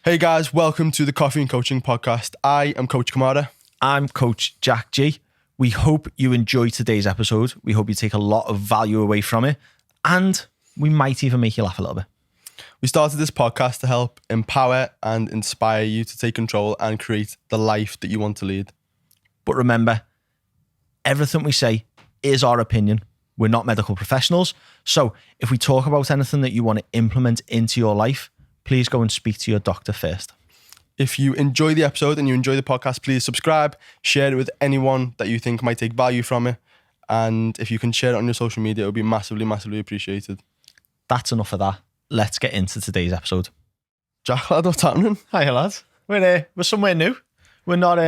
Hey guys, welcome to the Coffee and Coaching Podcast. I am Coach Kamara. I'm Coach Jack G. We hope you enjoy today's episode. We hope you take a lot of value away from it, and we might even make you laugh a little bit. We started this podcast to help empower and inspire you to take control and create the life that you want to lead. But remember, everything we say is our opinion. We're not medical professionals. So if we talk about anything that you want to implement into your life, please go and speak to your doctor first. If you enjoy the episode and you enjoy the podcast, please subscribe, share it with anyone that you think might take value from it. And if you can share it on your social media, it would be massively, massively appreciated. That's enough of that. Let's get into today's episode. Jack, lad, what's happening? Hi, lads. We're somewhere new. We're not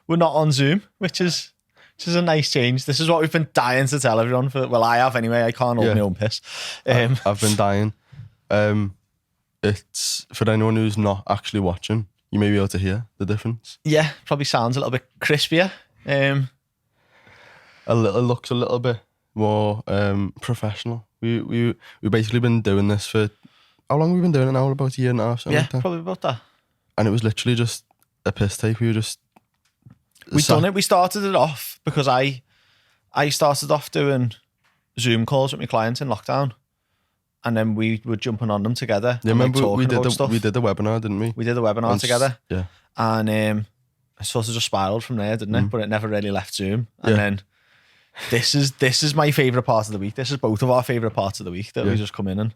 on Zoom, which is a nice change. This is what we've been dying to tell everyone. I have anyway. I can't hold my own piss. I've been dying. It's for anyone who's not actually watching, you may be able to hear the difference. Yeah, probably sounds a little bit crispier. It looks a little bit more professional. We basically been doing this for how long have we been doing it now? About a year and a half. Yeah, like that. Probably about that. And it was literally just a piss take. We done it. We started it off because I started off doing Zoom calls with my clients in lockdown. And then we were jumping on them together. Yeah, remember we did the webinar, didn't we? We did the webinar together. Yeah. And it sort of just spiraled from there, didn't it? But it never really left Zoom. And then this is my favourite part of the week. This is both of our favourite parts of the week that we just come in and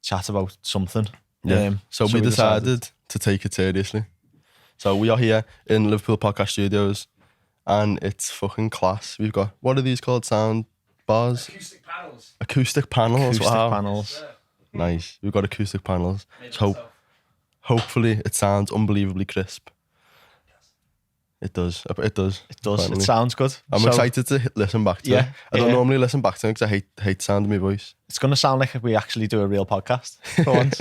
chat about something. Yeah. So we decided to take it seriously. So we are here in Liverpool Podcast Studios and it's fucking class. We've got, what are these called? Sound bars? Acoustic panels. Wow. Panels. Nice. We've got acoustic panels. So hopefully it sounds unbelievably crisp. It does. Finally. It sounds good. I'm excited to listen back to it. I don't normally listen back to it because I hate the sound of my voice. It's going to sound like we actually do a real podcast for once.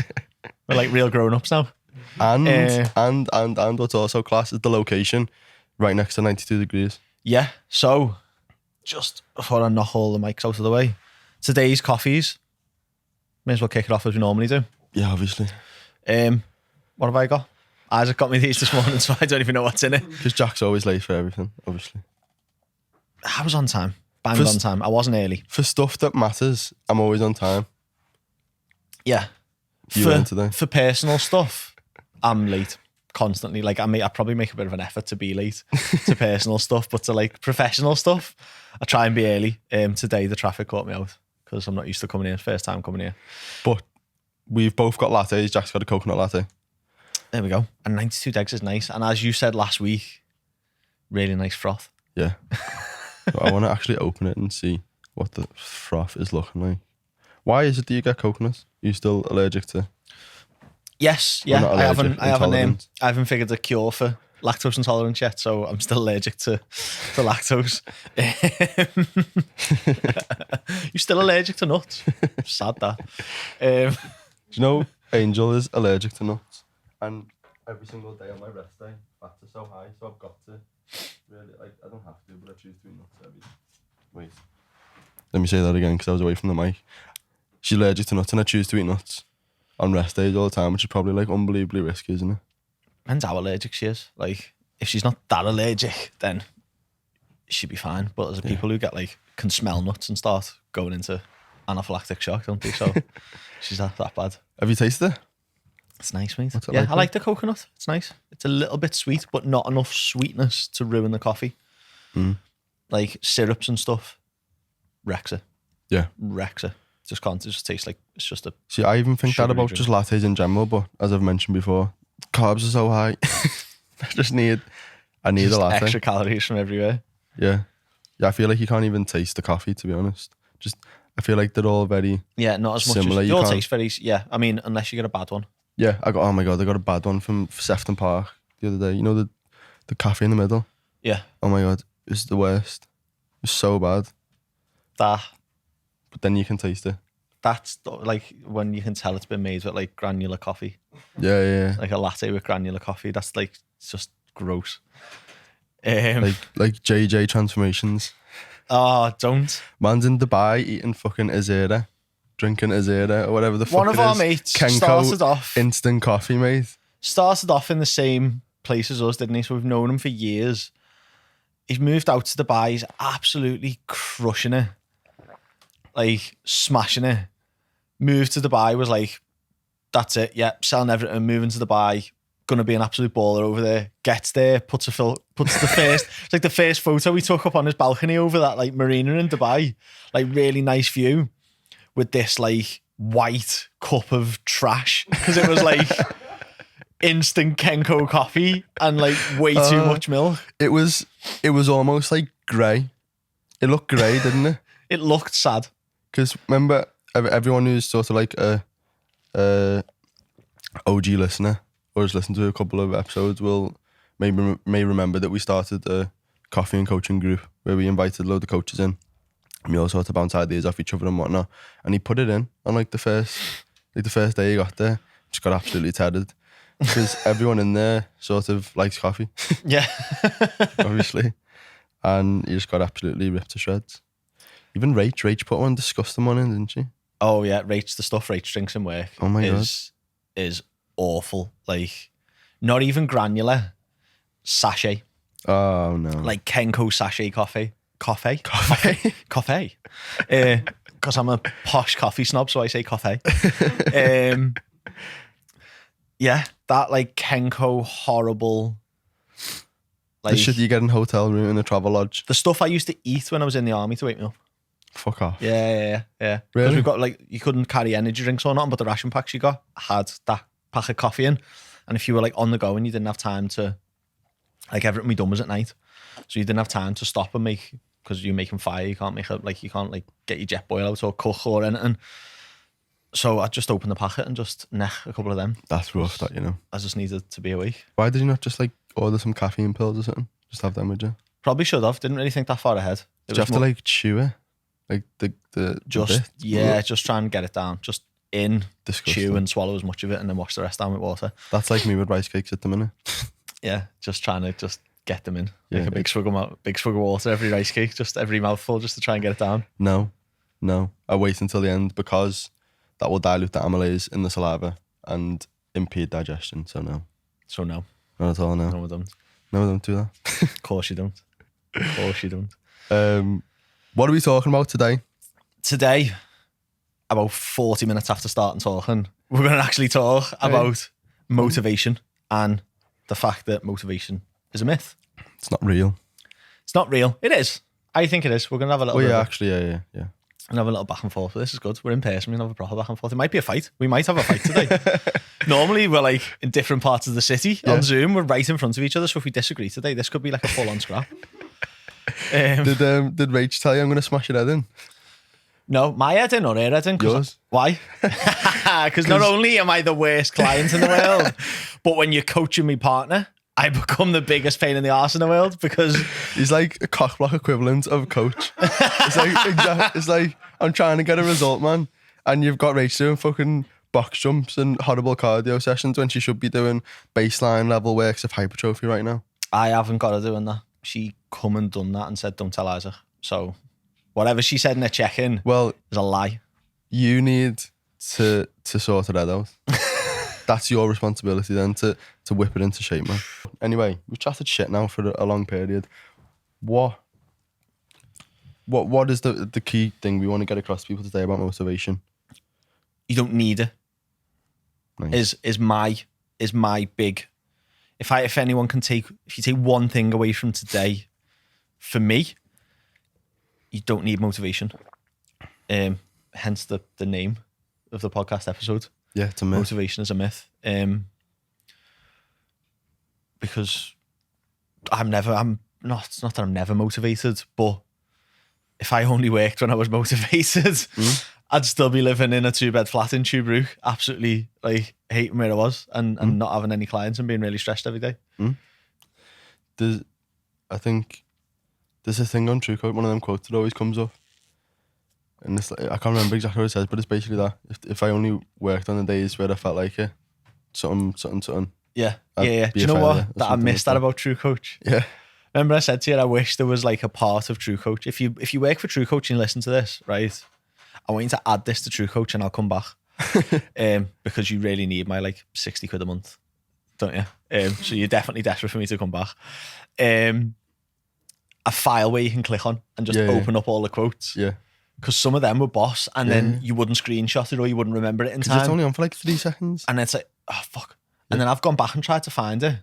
We're like real grown-ups now. And what's also class is the location right next to 92 degrees. Yeah. So just before I knock all the mics out of the way, today's coffees, may as well kick it off as we normally do. Yeah, obviously. What have I got? Isaac got me these this morning, so I don't even know what's in it. Because Jack's always late for everything, obviously. I was on time. Banged on time. I wasn't early. For stuff that matters, I'm always on time. Yeah. For personal stuff, I'm late constantly. Like I probably make a bit of an effort to be late to personal stuff, but to like professional stuff, I try and be early. Today the traffic caught me out because I'm not used to coming here. First time coming here. But we've both got lattes. Jack's got a coconut latte. There we go. And 92 degs is nice. And as you said last week, really nice froth. Yeah. So I want to actually open it and see what the froth is looking like. Why is it that you get coconut? Are you still allergic to? Yes. Yeah. I haven't figured a cure for lactose intolerance yet, so I'm still allergic to lactose. You're still allergic to nuts? Sad that. Do you know Angel is allergic to nuts? And every single day on my rest day, fats are so high, so I've got to really, like, I don't have to, but I choose to eat nuts every day. Wait. Let me say that again because I was away from the mic. She's allergic to nuts and I choose to eat nuts on rest days all the time, which is probably like unbelievably risky, isn't it? Depends how allergic she is. Like, if she's not that allergic, then she'd be fine. But there's people who can smell nuts and start going into anaphylactic shock, don't they? So she's not that bad. Have you tasted it? It's nice, mate. Yeah, I like the coconut. It's nice. It's a little bit sweet, but not enough sweetness to ruin the coffee. Like syrups and stuff, wrecks it. Yeah. Wrecks it. Just can't. It just tastes like it's just a. See, I even think that about just lattes in general, but as I've mentioned before, carbs are so high. I need a latte. Extra calories from everywhere. Yeah. I feel like you can't even taste the coffee, to be honest. I feel like they're all very not as similar. Much as, they all taste very, I mean, unless you get a bad one. Yeah, I got a bad one from Sefton Park the other day. You know the cafe in the middle? Yeah. Oh my God, it was the worst. It was so bad. But then you can taste it. That's like when you can tell it's been made with like granular coffee. Yeah. Like a latte with granular coffee. That's like, it's just gross. Like JJ transformations. Oh, don't. Man's in Dubai eating fucking Azera, drinking Azera or whatever the fuck One of our mates Kenko started off instant coffee, mate. Started off in the same place as us, didn't he? So we've known him for years. He's moved out to Dubai. He's absolutely crushing it. Like, smashing it. Moved to Dubai, was like, that's it. Yeah, selling everything, moving to Dubai. Gonna be an absolute baller over there. Gets there, puts the first, it's like the first photo we took up on his balcony over that like marina in Dubai. Like, really nice view with this like white cup of trash, because it was like instant Kenko coffee and like way too much milk. It was almost like grey. It looked grey, didn't it? It looked sad. Because remember, everyone who's sort of like a OG listener or has listened to a couple of episodes may remember that we started a coffee and coaching group where we invited a load of coaches in. And we all sort of bounce ideas off each other and whatnot. And he put it in on like the first day he got there. Just got absolutely tethered. Because everyone in there sort of likes coffee. Yeah. Obviously. And he just got absolutely ripped to shreds. Even Rach put one disgusting one in, didn't she? Oh yeah, Rach, the stuff Rach drinks in work is awful. Like, not even granular. Sachet. Oh no. Like Kenko sachet coffee. Coffee. Because I'm a posh coffee snob, so I say coffee. Yeah, that like Kenko horrible. Like, the shit you get in a hotel room in a travel lodge. The stuff I used to eat when I was in the army to wake me up. Fuck off. Yeah. Really? Because we've got like, you couldn't carry energy drinks or nothing, but the ration packs you got had that pack of coffee in. And if you were like on the go and you didn't have time to, like, everything we done was at night, so you didn't have time to stop and make, because you're making fire, you can't get your jet boil out or cook or anything. So I just opened the packet and just neck a couple of them. That's rough, that, you know. I just needed to be awake. Why did you not just like order some caffeine pills or something? Just have them with you? Probably should have. Didn't really think that far ahead. Did you have to like chew it? Like the just bit? Yeah, just try and get it down. Just Disgusting. chew and swallow as much of it and then wash the rest down with water. That's like me with rice cakes at the minute. Yeah, just trying to just get them in. Yeah, like a big swig of water every rice cake, just every mouthful, just to try and get it down. No. I wait until the end because that will dilute the amylase in the saliva and impede digestion. So no. Not at all, no. No, I don't. No, don't do that. Of course you don't. What are we talking about today? Today, about 40 minutes after starting talking, we're going to actually talk about motivation and the fact that motivation is a myth. It's not real. It's not real. It is. I think it is. We're going to have a little yeah. And have a little back and forth. This is good. We're in person. We're going to have a proper back and forth. It might be a fight. We might have a fight today. Normally, we're like in different parts of the city on Zoom. We're right in front of each other. So if we disagree today, this could be like a full-on scrap. Did Rach tell you I'm going to smash your head in? No, my head in or her head in? Yours. Why? Because not only am I the worst client in the world, but when you're coaching my partner, I become the biggest pain in the arse in the world because he's like a cockblock equivalent of a coach. It's like I'm trying to get a result, man, and you've got Rach doing fucking box jumps and horrible cardio sessions when she should be doing baseline level works of hypertrophy right now. I haven't got her doing that. She come and done that and said, "Don't tell Isaac." So whatever she said in her check-in, well, is a lie. You need to sort it out. That's your responsibility then to whip it into shape, man. Anyway, we've chatted shit now for a long period. What is the key thing we want to get across to people today about motivation? You don't need it. Nice. Is my big. If anyone can if you take one thing away from today, for me, you don't need motivation. Hence the name of the podcast episode. Yeah, it's a myth. Motivation is a myth. Because it's not that I'm never motivated, but if I only worked when I was motivated, I'd still be living in a 2-bed flat in Tubruk, absolutely like hating where I was and not having any clients and being really stressed every day. I think there's a thing on TrueCode, one of them quotes that always comes up. And it's like, I can't remember exactly what it says, but it's basically that if I only worked on the days where I felt like it, something. Yeah. Do you know what? That I missed that about True Coach. Yeah. Remember I said to you, I wish there was like a part of True Coach. If you work for True Coach and you listen to this, right? I want you to add this to True Coach and I'll come back. Because you really need my like 60 quid a month don't you? So you're definitely desperate for me to come back. A file where you can click on and just open up all the quotes. Yeah. Because some of them were boss, and then you wouldn't screenshot it or you wouldn't remember it in time. It's only on for like 3 seconds. And it's like, oh, fuck. And then I've gone back and tried to find it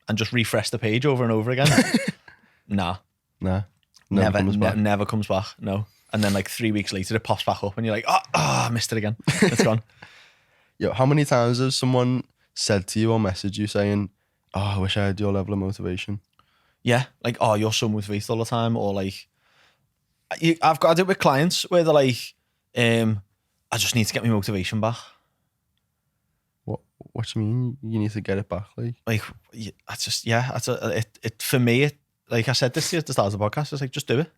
and just refresh the page over and over again. Nah. Never comes back. No. And then like 3 weeks later, it pops back up and you're like, I missed it again. It's gone. Yo, how many times has someone said to you or messaged you saying, oh, I wish I had your level of motivation? Yeah. Like, oh, you're so motivated all the time. Or like, I've got to do it with clients where they're like, I just need to get my motivation back. What do you mean? You need to get it back? Like I just, it for me, like I said this at the start of the podcast, it's like, just do it.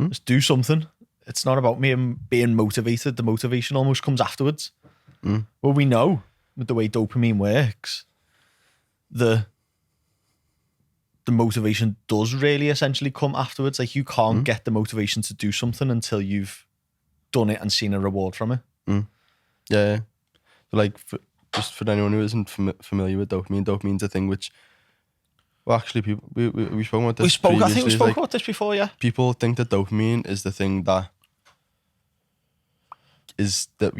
Just do something. It's not about me being motivated. The motivation almost comes afterwards. Well, we know with the way dopamine works, the motivation does really essentially come afterwards. Like you can't get the motivation to do something until you've done it and seen a reward from it. Yeah. So like, just for anyone who isn't familiar with dopamine's a thing which, well, actually, people we spoke about this. I think we spoke about this before. Yeah. People think that dopamine is the thing that is the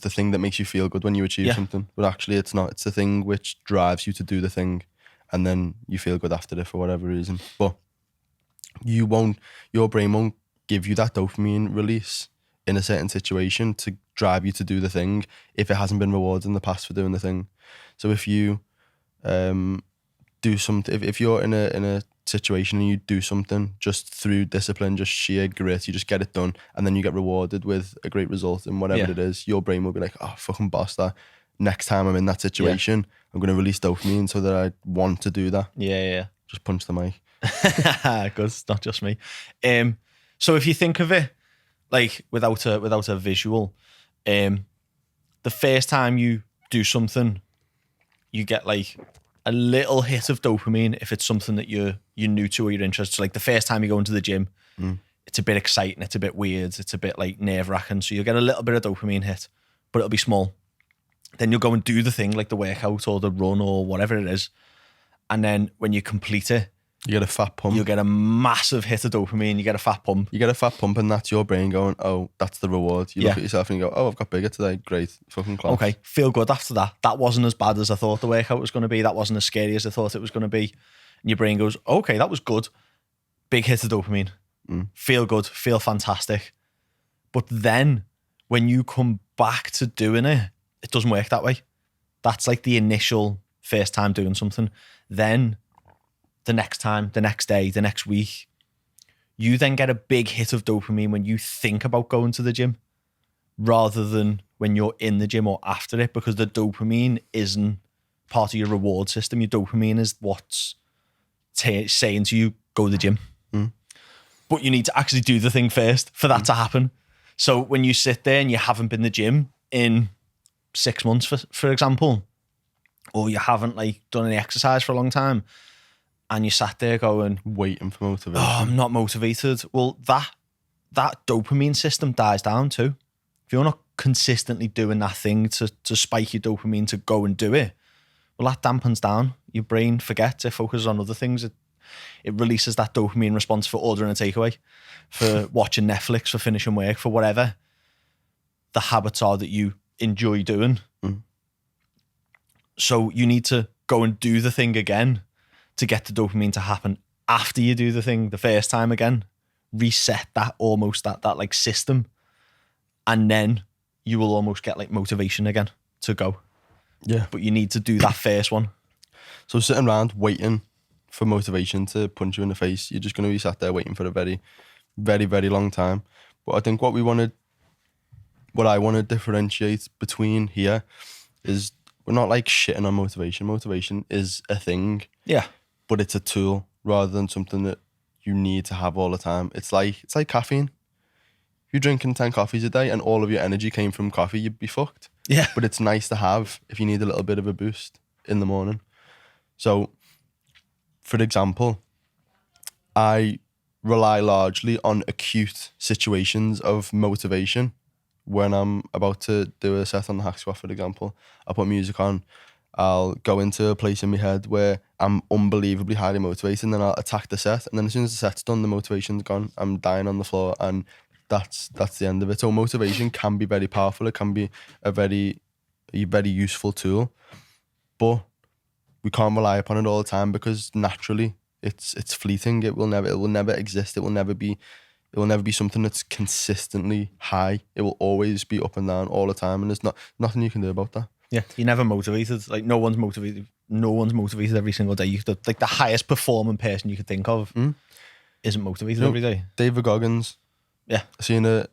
thing that makes you feel good when you achieve something, but actually, it's not. It's the thing which drives you to do the thing, and then you feel good after it for whatever reason. But your brain won't give you that dopamine release in a certain situation to drive you to do the thing if it hasn't been rewarded in the past for doing the thing. So if you do something, if you're in a situation and you do something just through discipline, just sheer grit, you just get it done, and then you get rewarded with a great result in whatever it is, your brain will be like, oh, fucking boss that. Next time I'm in that situation, I'm going to release dopamine so that I want to do that. Yeah. Just punch the mic. Good, it's not just me. So if you think of it like without a visual, the first time you do something, you get like a little hit of dopamine if it's something that you're new to or you're interested. So like the first time you go into the gym, it's a bit exciting, it's a bit weird, it's a bit like nerve-wracking. So you'll get a little bit of dopamine hit, but it'll be small. Then you'll go and do the thing like the workout or the run or whatever it is. And then when you complete it, you get a fat pump. You'll get a massive hit of dopamine. You get a fat pump. You get a fat pump, and that's your brain going, oh, that's the reward. You look at yourself and you go, oh, I've got bigger today. Great. Fucking class. Okay. Feel good after that. That wasn't as bad as I thought the workout was going to be. That wasn't as scary as I thought it was going to be. And your brain goes, okay, that was good. Big hit of dopamine. Feel good. Feel fantastic. But then when you come back to doing it, it doesn't work that way. That's like the initial first time doing something. Then the next time, the next day, the next week, you then get a big hit of dopamine when you think about going to the gym rather than when you're in the gym or after it, because the dopamine isn't part of your reward system. Your dopamine is what's saying to you, go to the gym. But you need to actually do the thing first for that to happen. So when you sit there and you haven't been to the gym in 6 months, for example, or you haven't like done any exercise for a long time, and you sat there going, waiting for motivation. Oh, I'm not motivated. Well, that dopamine system dies down too. If you're not consistently doing that thing to spike your dopamine to go and do it, well, that dampens down. Your brain forgets, it focuses on other things. It releases that dopamine response for ordering a takeaway, for watching Netflix, for finishing work, for whatever the habits are that you enjoy doing. So you need to go and do the thing again to get the dopamine to happen after you do the thing the first time again. Reset that like system, and then you will almost get like motivation again to go. Yeah. But you need to do that first one. So sitting around waiting for motivation to punch you in the face, you're just going to be sat there waiting for a very, very, very long time. But I think what I want to differentiate between here is we're not like shitting on motivation. Motivation is a thing. Yeah. But it's a tool rather than something that you need to have all the time. It's like caffeine. If you're drinking 10 coffees a day and all of your energy came from coffee, you'd be fucked. Yeah. But it's nice to have if you need a little bit of a boost in the morning. So, for example, I rely largely on acute situations of motivation. When I'm about to do a set on the hack squat, for example, I put music on I'll go into a place in my head where I'm unbelievably highly motivated, and then I'll attack the set. And then as soon as the set's done, the motivation's gone. I'm dying on the floor, and that's the end of it. So motivation can be very powerful. It can be a very useful tool, but we can't rely upon it all the time because naturally it's fleeting. It will never exist. It will never be something that's consistently high. It will always be up and down all the time, and there's nothing you can do about that. Yeah, you're never motivated. Like no one's motivated every single day. Like the highest performing person you could think of isn't motivated every day. David Goggins. Yeah, I seen a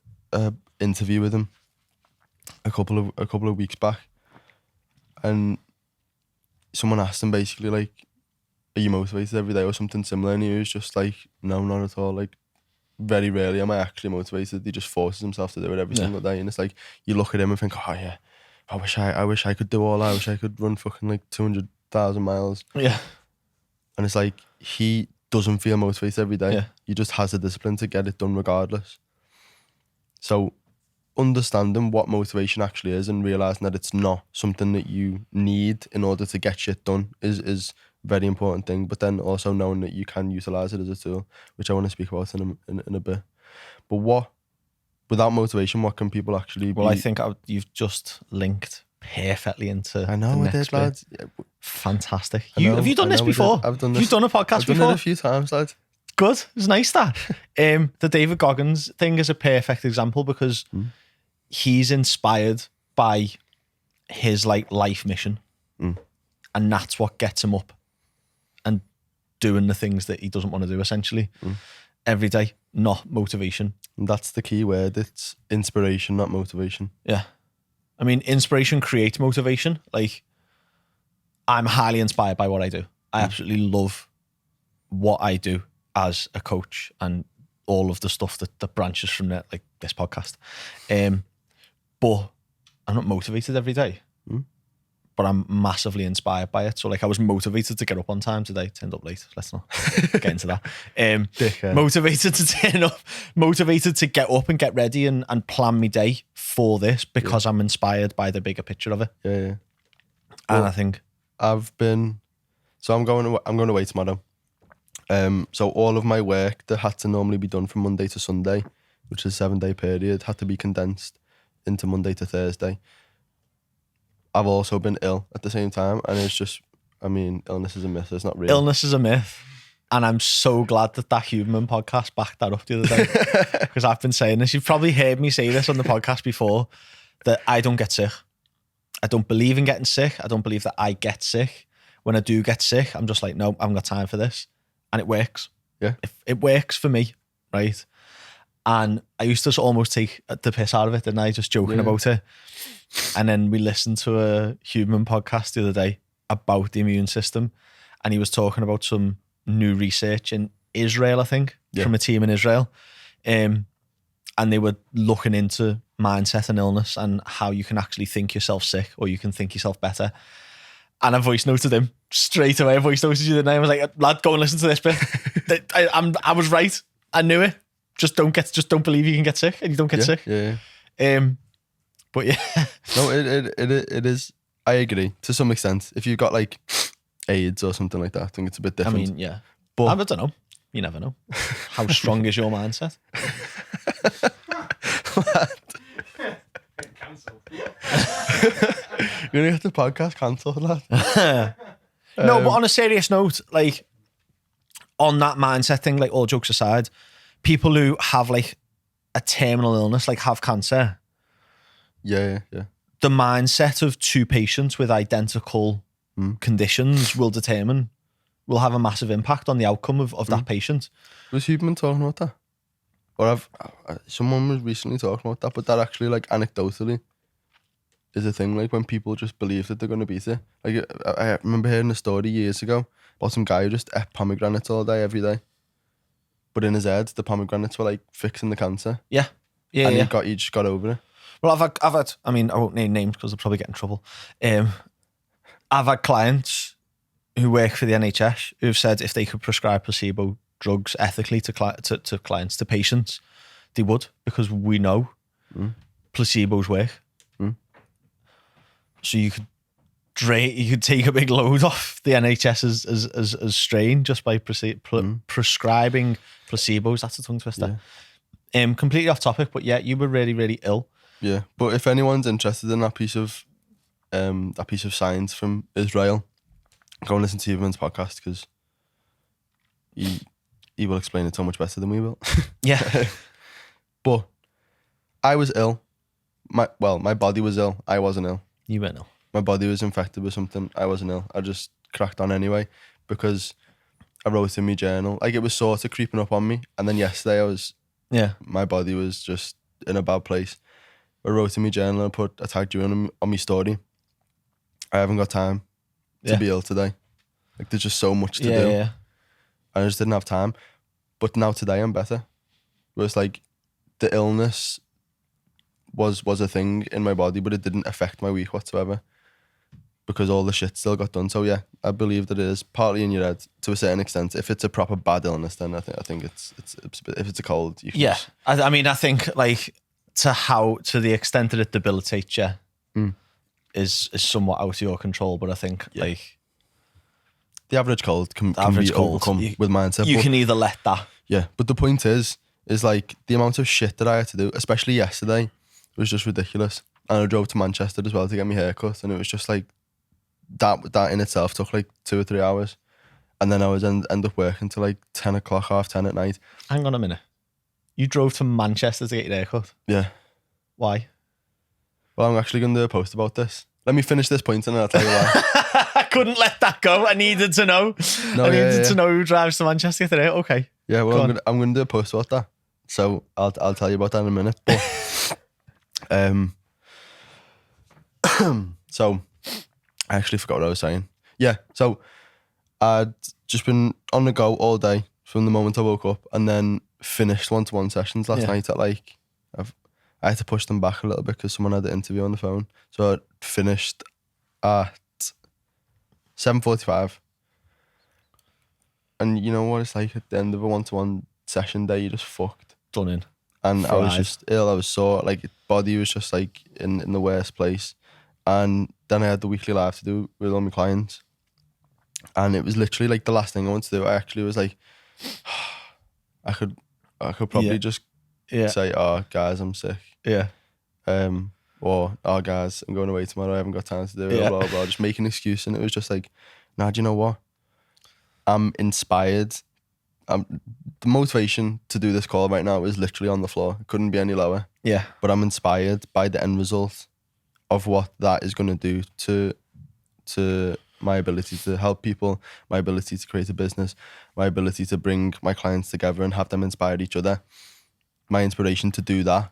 interview with him a couple of weeks back, and someone asked him basically like, "Are you motivated every day?" or something similar, and he was just like, "No, not at all. Like, very rarely am I actually motivated." He just forces himself to do it every single day, and it's like you look at him and think, "Oh yeah, I wish I could do all that. I wish I could run fucking like 200,000 miles." Yeah, and it's like he doesn't feel motivated every day. Yeah. He just has the discipline to get it done regardless. So understanding what motivation actually is and realizing that it's not something that you need in order to get shit done is a very important thing. But then also knowing that you can utilize it as a tool, which I want to speak about in a bit. But without motivation, what can people actually be? Well, I think you've just linked perfectly into I know, I did, lads. Yeah. Fantastic. Have you done this before? I've done this. You've done a podcast before? I've done it a few times, lad. Good. It's nice that. The David Goggins thing is a perfect example because he's inspired by his like life mission, and that's what gets him up and doing the things that he doesn't want to do essentially every day. Not motivation. And that's the key word. It's inspiration, not motivation. Yeah. I mean, inspiration creates motivation. Like, I'm highly inspired by what I do. I absolutely love what I do as a coach and all of the stuff that branches from that, like this podcast. But I'm not motivated every day. But I'm massively inspired by it. So like I was motivated to get up on time today, turned up late. Let's not get into that. Motivated to turn up, motivated to get up and get ready and plan my day for this because I'm inspired by the bigger picture of it. Yeah. And well, I think I'm going away tomorrow. So all of my work that had to normally be done from Monday to Sunday, which is a 7-day period, had to be condensed into Monday to Thursday. I've also been ill at the same time, and it's just, I mean, illness is a myth. It's not real. Illness is a myth. And I'm so glad that Huberman podcast backed that up the other day. Because I've been saying this. You've probably heard me say this on the podcast before, that I don't get sick. I don't believe in getting sick. I don't believe that I get sick. When I do get sick, I'm just like, no, I haven't got time for this. And it works. Yeah. It works for me, right? And I used to almost take the piss out of it, didn't I? Just joking about it. And then we listened to a Huberman podcast the other day about the immune system. And he was talking about some new research in Israel, I think, from a team in Israel. And they were looking into mindset and illness and how you can actually think yourself sick or you can think yourself better. And I voice noted him straight away. I voice noted you the name. I was like, lad, go and listen to this bit. I was right. I knew it. Just don't believe you can get sick and you don't get sick. Yeah. But yeah. No, it is. I agree to some extent. If you've got like AIDS or something like that, I think it's a bit different. I mean, yeah. But I don't know. You never know. How strong is your mindset? Cancelled. You're gonna get the podcast cancelled, lad. No, but on a serious note, like on that mindset thing, like all jokes aside, people who have like a terminal illness, like have cancer. Yeah. The mindset of two patients with identical conditions will have a massive impact on the outcome of that patient. Was Huberman talking about that? Or someone was recently talking about that, but that actually, like, anecdotally is a thing, like when people just believe that they're going to beat it. Like, I remember hearing a story years ago about some guy who just ate pomegranates all day, every day. But in his head, the pomegranates were like fixing the cancer. Yeah. And he just got over it. Well, I've had, I mean, I won't name names because I'll probably get in trouble. I've had clients who work for the NHS who've said if they could prescribe placebo drugs ethically to clients, to patients, they would, because we know placebos work. So you could You could take a big load off the NHS as strain just by prescribing placebos. That's a tongue twister. Yeah. Completely off topic, but yeah, you were really, really ill. Yeah, but if anyone's interested in that piece of science from Israel, go and listen to Evan's podcast because he will explain it so much better than we will. Yeah. But I was ill. My body was ill. I wasn't ill. You weren't ill. My body was infected with something. I wasn't ill. I just cracked on anyway because I wrote in my journal. Like, it was sort of creeping up on me. And then yesterday my body was just in a bad place. I wrote in my journal and I tagged you on my story. I haven't got time to be ill today. Like, there's just so much to do. Yeah. I just didn't have time. But now today I'm better. It was like the illness was a thing in my body, but it didn't affect my week whatsoever because all the shit still got done. So yeah, I believe that it is partly in your head to a certain extent. If it's a proper bad illness, then I think it's if it's a cold. You can I think like to the extent that it debilitates you is somewhat out of your control. But I think like the average cold can be overcome with mindset. You can either let that. Yeah, but the point is like the amount of shit that I had to do, especially yesterday, was just ridiculous. And I drove to Manchester as well to get my hair cut, and it was just like that in itself took like 2 or 3 hours. And then I was end up working till like 10 o'clock, 10:30 at night. Hang on a minute. You drove to Manchester to get your hair cut? Yeah. Why? Well, I'm actually going to do a post about this. Let me finish this point and then I'll tell you why. I couldn't let that go. I needed to know. I needed to know who drives to Manchester today. Okay. Yeah, well, I'm going to do a post about that. So I'll tell you about that in a minute. But so I actually forgot what I was saying. Yeah, so I'd just been on the go all day from the moment I woke up, and then finished one-to-one sessions last night at like I had to push them back a little bit because someone had an interview on the phone. So I finished at 7:45. And you know what it's like at the end of a one-to-one session day, you're just fucked. Done in. And I was just ill. I was sore. Like, body was just like in the worst place. And then I had the weekly live to do with all my clients. And it was literally like the last thing I wanted to do. I actually was like, I could probably just say, oh, guys, I'm sick. Yeah. Or, oh, guys, I'm going away tomorrow. I haven't got time to do it. Blah, blah, blah. Just make an excuse. And it was just like, nah, do you know what? I'm inspired. The motivation to do this call right now is literally on the floor. It couldn't be any lower. Yeah. But I'm inspired by the end result of what that is going to do to my ability to help people, my ability to create a business, my ability to bring my clients together and have them inspire each other. My inspiration to do that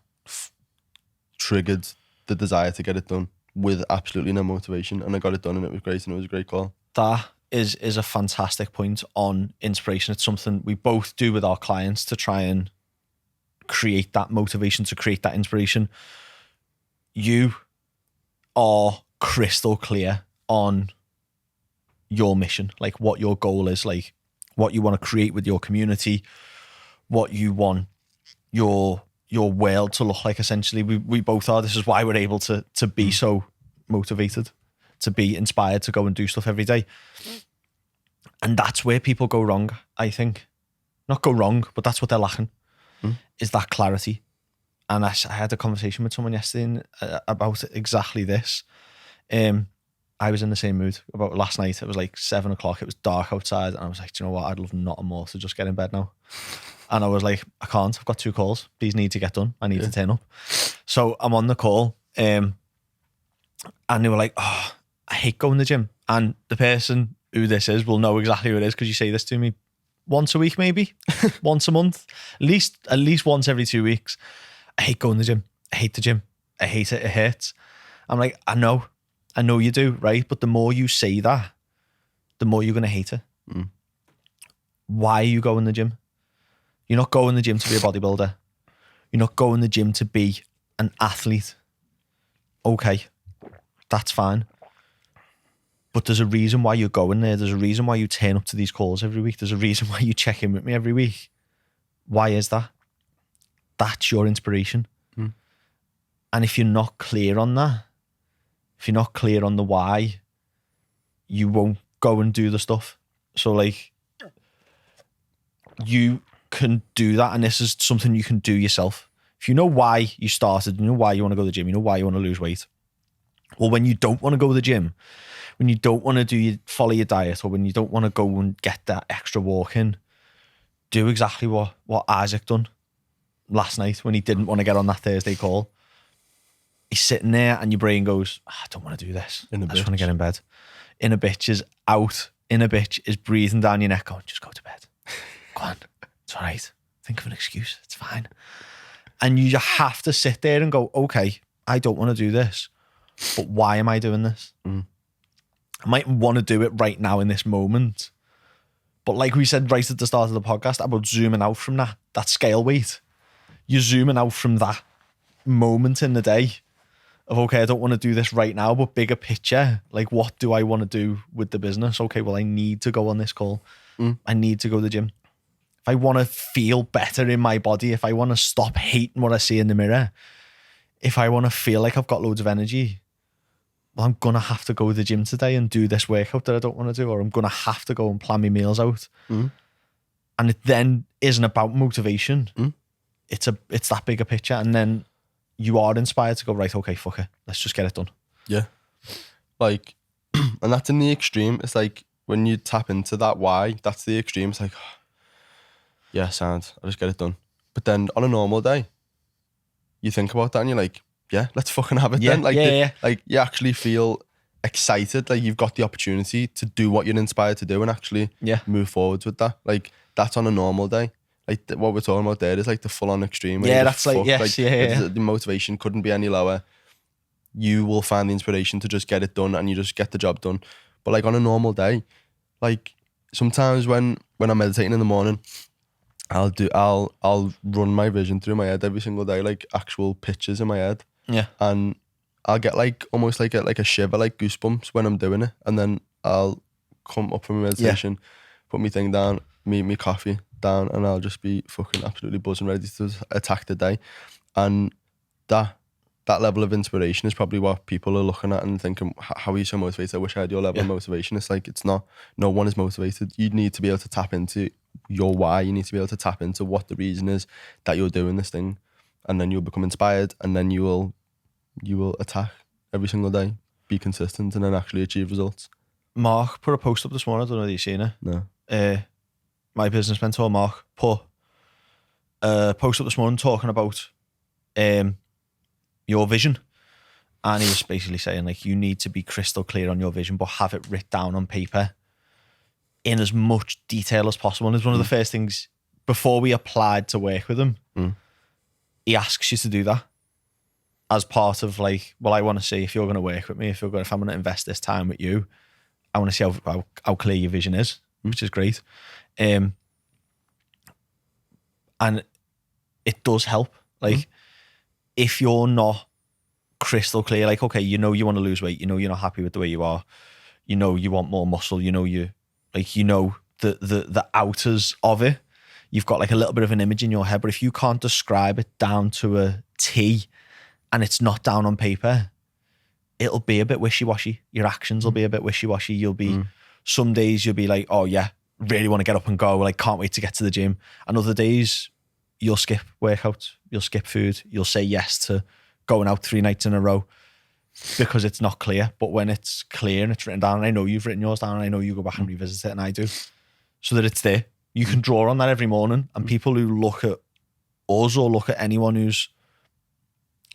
triggered the desire to get it done with absolutely no motivation. And I got it done and it was great and it was a great call. That is a fantastic point on inspiration. It's something we both do with our clients to try and create that motivation, to create that inspiration. You are crystal clear on your mission, like what your goal is, like what you want to create with your community, what you want your world to look like. Essentially, we both are. This is why we're able to be so motivated, to be inspired to go and do stuff every day. And that's where people go wrong, I think. Not go wrong, but that's what they're lacking, is that clarity. And I had a conversation with someone yesterday about exactly this. I was in the same mood about last night. It was like 7 o'clock. It was dark outside. And I was like, do you know what? I'd love nothing more to just get in bed now. And I was like, I can't. I've got 2 calls. These need to get done. I need to turn up. So I'm on the call. And they were like, oh, I hate going to the gym. And the person who this is will know exactly who it is because you say this to me once a week, maybe once a month, at least once every 2 weeks. I hate going to the gym. I hate the gym. I hate it. It hurts. I'm like, I know you do, right? But the more you say that, the more you're going to hate it. Why are you going to the gym? You're not going to the gym to be a bodybuilder. You're not going to the gym to be an athlete. Okay, that's fine. But there's a reason why you're going there. There's a reason why you turn up to these calls every week. There's a reason why you check in with me every week. Why is that? That's your inspiration. And if you're not clear on that, if you're not clear on the why, you won't go and do the stuff. So like, you can do that, and this is something you can do yourself. If you know why you started, you know why you want to go to the gym, you know why you want to lose weight. Or when you don't want to go to the gym, when you don't want to follow your diet, or when you don't want to go and get that extra walk in, do exactly what Isaac done last night when he didn't want to get on that Thursday call. He's sitting there and your brain goes, I don't want to do this. I just want to get in bed. Inner bitch is out. Inner bitch is breathing down your neck going, just go to bed. Go on. It's all right. Think of an excuse. It's fine. And you have to sit there and go, okay, I don't want to do this, but why am I doing this? I might want to do it right now in this moment. But like we said right at the start of the podcast about zooming out from that scale weight, you're zooming out from that moment in the day of, okay, I don't want to do this right now, but bigger picture, like what do I want to do with the business? Okay, well, I need to go on this call. I need to go to the gym. If I want to feel better in my body, if I want to stop hating what I see in the mirror, if I want to feel like I've got loads of energy, well, I'm going to have to go to the gym today and do this workout that I don't want to do, or I'm going to have to go and plan my meals out. And it then isn't about motivation. It's that bigger picture. And then you are inspired to go, right, okay, fuck it. Let's just get it done. Yeah. Like, and that's in the extreme. It's like when you tap into that why, that's the extreme. It's like, yeah, sound, I'll just get it done. But then on a normal day, you think about that and you're like, yeah, let's fucking have it then. Like, like you actually feel excited. Like you've got the opportunity to do what you're inspired to do and actually move forwards with that. Like that's on a normal day. Like what we're talking about there is like the full on extreme. Yeah, that's like, the motivation couldn't be any lower. You will find the inspiration to just get it done and you just get the job done. But like on a normal day, like sometimes when I'm meditating in the morning, I'll run my vision through my head every single day, like actual pictures in my head. Yeah. And I'll get like almost like a shiver, like goosebumps when I'm doing it. And then I'll come up from meditation, put my thing down, me coffee down, and I'll just be fucking absolutely buzzing, ready to attack the day. And that level of inspiration is probably what people are looking at and thinking, how are you so motivated? I wish I had your level of motivation. It's like, it's not, no one is motivated. You need to be able to tap into your why. You need to be able to tap into what the reason is that you're doing this thing, and then you'll become inspired, and then you will attack every single day, be consistent, and then actually achieve results. Mark put a post up this morning. I don't know if you've seen it. No. My business mentor Mark put a post up this morning talking about your vision, and he was basically saying like you need to be crystal clear on your vision, but have it written down on paper in as much detail as possible. And it's one of the first things before we applied to work with him. He asks you to do that as part of like, well, I want to see if you're going to work with me, if I'm going to invest this time with you, I want to see how clear your vision is, which is great. And it does help. Like if you're not crystal clear, like, okay, you know, you want to lose weight, you know, you're not happy with the way you are, you know, you want more muscle, you know, the outers of it, you've got like a little bit of an image in your head, but if you can't describe it down to a T and it's not down on paper, it'll be a bit wishy-washy. Your actions will be a bit wishy-washy. You'll be, some days you'll be like, oh yeah, really want to get up and go, like can't wait to get to the gym. And other days you'll skip workouts, you'll skip food, you'll say yes to going out 3 nights in a row because it's not clear. But when it's clear and it's written down, and I know you've written yours down, and I know you go back and revisit it, and I do, so that it's there. You can draw on that every morning. And people who look at us or look at anyone who's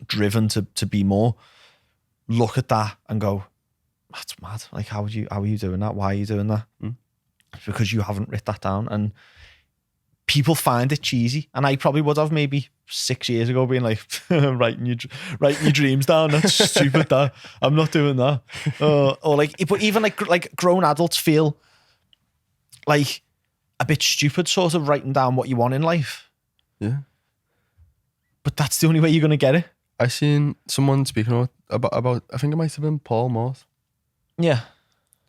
driven to be more, look at that and go, that's mad. Like, how are you doing that? Why are you doing that? It's because you haven't written that down. And people find it cheesy. And I probably would have maybe 6 years ago been like, writing your dreams down. That's stupid. That I'm not doing that. Or like, but even like grown adults feel like a bit stupid sort of writing down what you want in life. Yeah. But that's the only way you're going to get it. I seen someone speaking about I think it might have been Paul Morse. Yeah.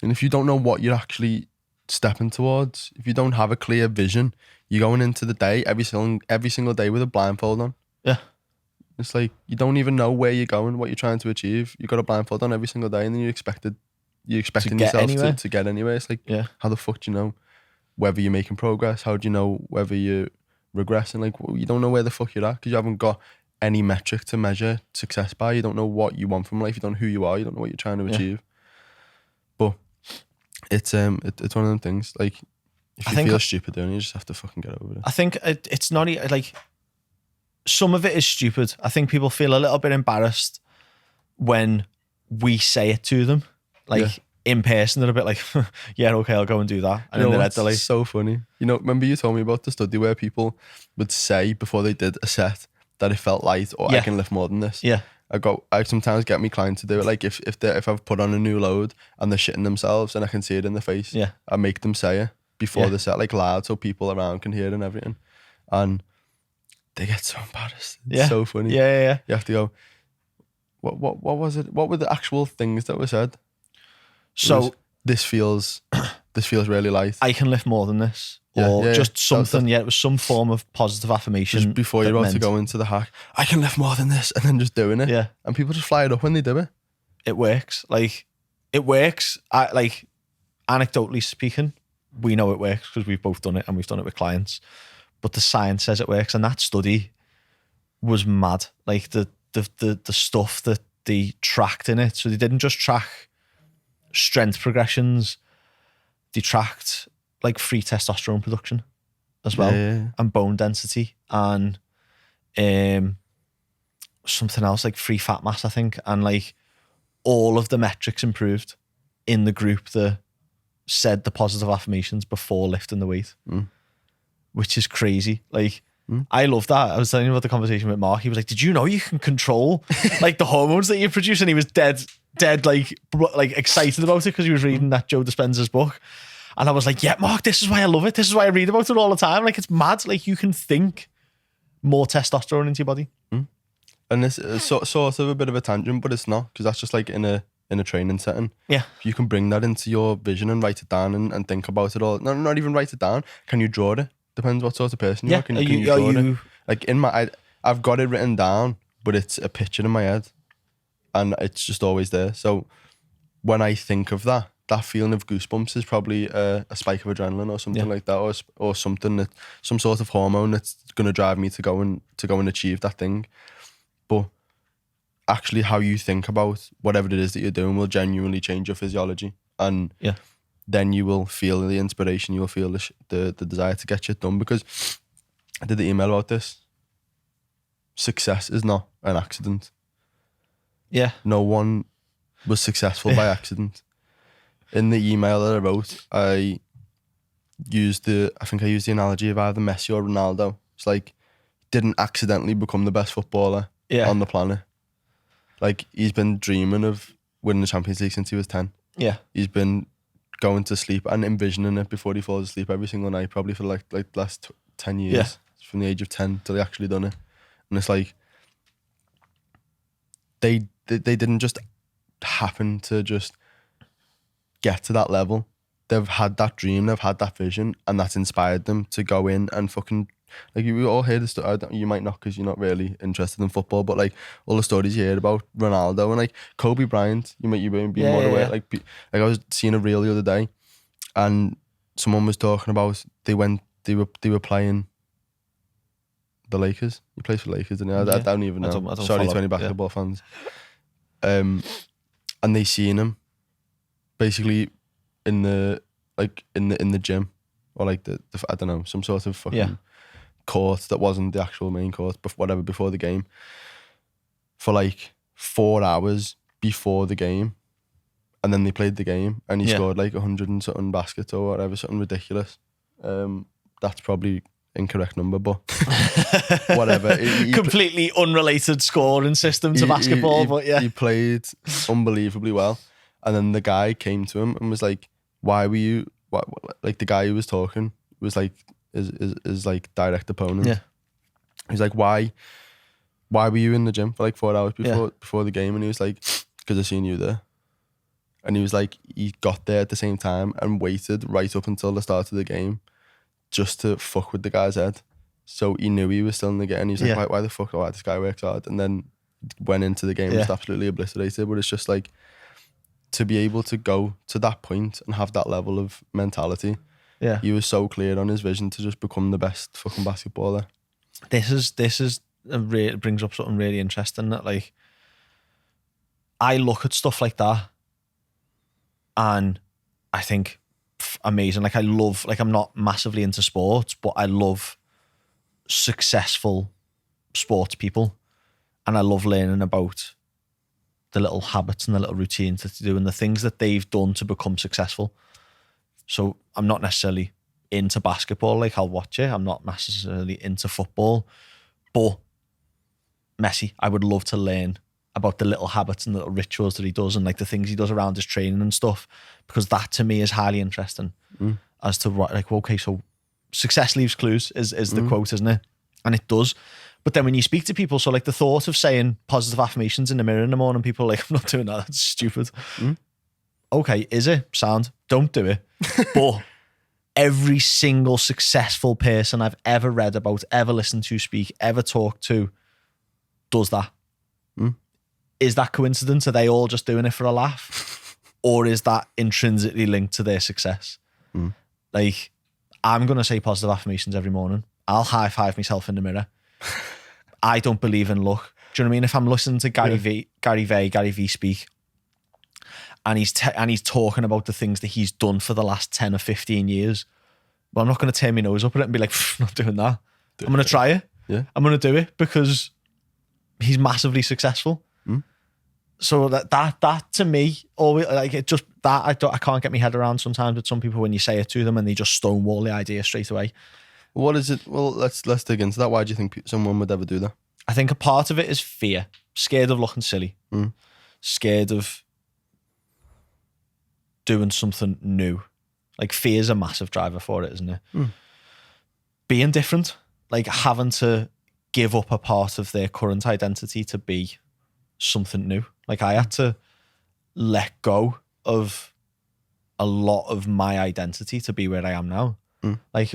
And if you don't know what you're actually stepping towards, if you don't have a clear vision, you're going into the day every single day with a blindfold on. Yeah. It's like you don't even know where you're going, what you're trying to achieve. You've got a blindfold on every single day, and then you're expected you're expecting get yourself anywhere. to get anywhere. It's like, Yeah. how the fuck do you know whether you're making progress? How do you know whether you're regressing? Like, you don't know where the fuck you're at because you haven't got any metric to measure success by. You don't know what you want from life. You don't know who you are. You don't know what you're trying to achieve. But it's one of them things. Like, if you feel stupid doing it, you just have to fucking get over it. I think it's not like, some of it is stupid. I think people feel a little bit embarrassed when we say it to them. Like, in person, they're a bit like, yeah, okay, I'll go and do that. And then they're like, so funny. You know, remember you told me about the study where people would say before they did a set that it felt light or I can lift more than this. Yeah. I sometimes get my clients to do it. Like if I've put on a new load and they're shitting themselves and I can see it in their face, I make them say it before the set, like loud, so people around can hear it and everything. And they get so embarrassed. It's so funny. Yeah. You have to go, what was it? What were the actual things that were said? So this feels really light. I can lift more than this. Or just something, it was some form of positive affirmation. Just before you're about to go into the hack, I can lift more than this, and then just doing it. Yeah. And people just fly it up when they do it. It works. Like, it works. Like, anecdotally speaking, we know it works because we've both done it and we've done it with clients. But the science says it works. And that study was mad. Like, the stuff that they tracked in it. So they didn't just track strength progressions, they tracked like free testosterone production as well, and bone density, and something else like free fat mass, I think, and like all of the metrics improved in the group that said the positive affirmations before lifting the weight, which is crazy. Like, I love that. I was telling you about the conversation with Mark. He was like, "Did you know you can control like the hormones that you produce?" And he was dead like excited about it because he was reading that Joe Dispenza's book. And I was like, "Yeah, Mark, this is why I love it. This is why I read about it all the time. Like, it's mad. Like, you can think more testosterone into your body." And this is sort of a bit of a tangent, but it's not, because that's just like in a training setting. Yeah. If you can bring that into your vision and write it down and think about it all. No, not even write it down. Can you draw it? Depends what sort of person you are. Can you draw it? Like I've got it written down, but it's a picture in my head, and it's just always there. So when I think of that feeling of goosebumps is probably a spike of adrenaline or something like that, or something that some sort of hormone that's going to drive me to go and achieve that thing. But actually, how you think about whatever it is that you're doing will genuinely change your physiology, and then you will feel the inspiration. You will feel the desire to get shit done. Because I did the email about this. Success is not an accident. Yeah. No one was successful by accident. In the email that I wrote, I think I used the analogy of either Messi or Ronaldo. It's like, didn't accidentally become the best footballer on the planet. Like, he's been dreaming of winning the Champions League since he was 10. Yeah. He's been going to sleep and envisioning it before he falls asleep every single night, probably for like the last 10 years. Yeah. From the age of 10 till he actually done it. And it's like, they didn't just happen to just get to that level. They've had that dream, they've had that vision, and that's inspired them to go in and fucking, like, we all hear the story. You might not, because you're not really interested in football, but like all the stories you hear about Ronaldo and like Kobe Bryant, you might be more aware. Like I was seeing a reel the other day, and someone was talking about they were playing the Lakers. He plays for Lakers, and I don't even know. I don't Sorry to any basketball fans. And they seen him basically in the gym, or like the I don't know, some sort of fucking court that wasn't the actual main court, but whatever, before the game, for like 4 hours before the game, and then they played the game, and he scored like 100 and something baskets or whatever, something ridiculous. That's probably incorrect number, but whatever. Completely unrelated scoring system to basketball, but yeah, he played unbelievably well. And then the guy came to him and was like, "Why were you?" Like, the guy who was talking was like is like direct opponent. Yeah, he's like, "Why were you in the gym for like 4 hours before the game?" And he was like, "Because I seen you there." And he was like, he got there at the same time and waited right up until the start of the game just to fuck with the guy's head. So he knew he was still in the game. And he was like, why the fuck? Why this guy works hard? And then went into the game just absolutely obliterated. But it's just like, to be able to go to that point and have that level of mentality. Yeah. He was so clear on his vision to just become the best fucking basketballer. This is it brings up something really interesting that, like, I look at stuff like that and I think amazing. Like, I love, like, I'm not massively into sports, but I love successful sports people, and I love learning about the little habits and the little routines that they do and the things that they've done to become successful. So I'm not necessarily into basketball, like, I'll watch it. I'm not necessarily into football, but Messi, I would love to learn about the little habits and the little rituals that he does and, like, the things he does around his training and stuff, because that to me is highly interesting as to, like, okay, so success leaves clues is the quote, isn't it? And it does. But then when you speak to people, so, like, the thought of saying positive affirmations in the mirror in the morning, people are like, I'm not doing that, that's stupid. Okay, is it? Sound. Don't do it. But every single successful person I've ever read about, ever listened to speak, ever talked to, does that. Is that coincidence? Are they all just doing it for a laugh? Or is that intrinsically linked to their success? Like, I'm going to say positive affirmations every morning. I'll high five myself in the mirror. I don't believe in luck. Do you know what I mean? If I'm listening to Gary V speak, and he's talking about the things that he's done for the last 10 or 15 years, well, I'm not going to turn my nose up at it and be like, I'm not doing that. I'm going to try it. Yeah. I'm going to do it because he's massively successful. So that to me, always, like, it just, that I can't get my head around sometimes with some people when you say it to them and they just stonewall the idea straight away. What is it? Well, let's dig into that. Why do you think someone would ever do that? I think a part of it is fear. Scared of looking silly. Scared of doing something new. Like, fear is a massive driver for it, isn't it? Being different. Like, having to give up a part of their current identity to be something new. Like, I had to let go of a lot of my identity to be where I am now. Like,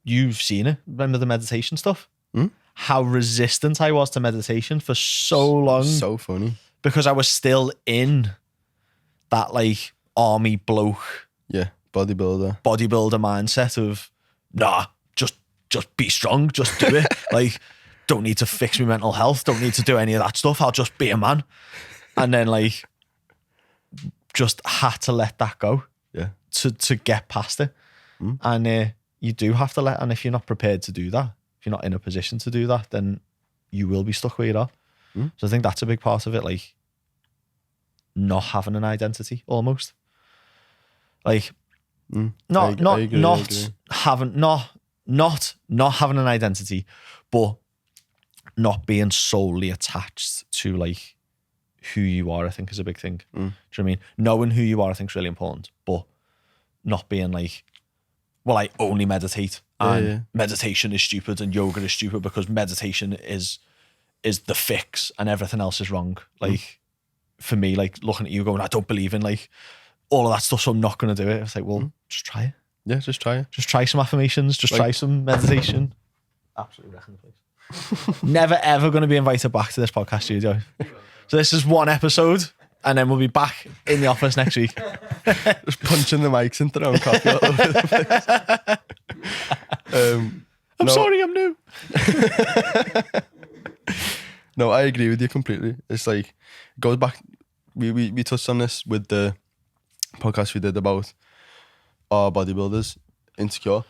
you've seen it. Remember the meditation stuff? How resistant I was to meditation for so long. So funny. Because I was still in that, like, army bloke. Yeah, bodybuilder mindset of, nah, just be strong, just do it. Like, don't need to fix my mental health, don't need to do any of that stuff, I'll just be a man. And then, like, just had to let that go. Yeah. To get past it. And you do have to let, and if you're not prepared to do that, if you're not in a position to do that, then you will be stuck where you are. So I think that's a big part of it, like, not having an identity almost. Like, not having an identity, but not being solely attached to, like, who you are, I think, is a big thing. Do you know what I mean? Knowing who you are, I think, is really important, but not being like, well, I only meditate and meditation is stupid and yoga is stupid because meditation is the fix and everything else is wrong. Like, for me, like, looking at you going, I don't believe in, like, all of that stuff, so I'm not going to do it. It's like, well, just try it. Yeah, just try it. Just try some affirmations. Just, like, try some meditation. Absolutely wrecking the place. Never, ever going to be invited back to this podcast studio. So this is one episode, and then we'll be back in the office next week. Just punching the mics and throwing coffee all over the place. I'm sorry, I'm new. No, I agree with you completely. It's like, it goes back, we touched on this with the podcast we did about our bodybuilders, insecure.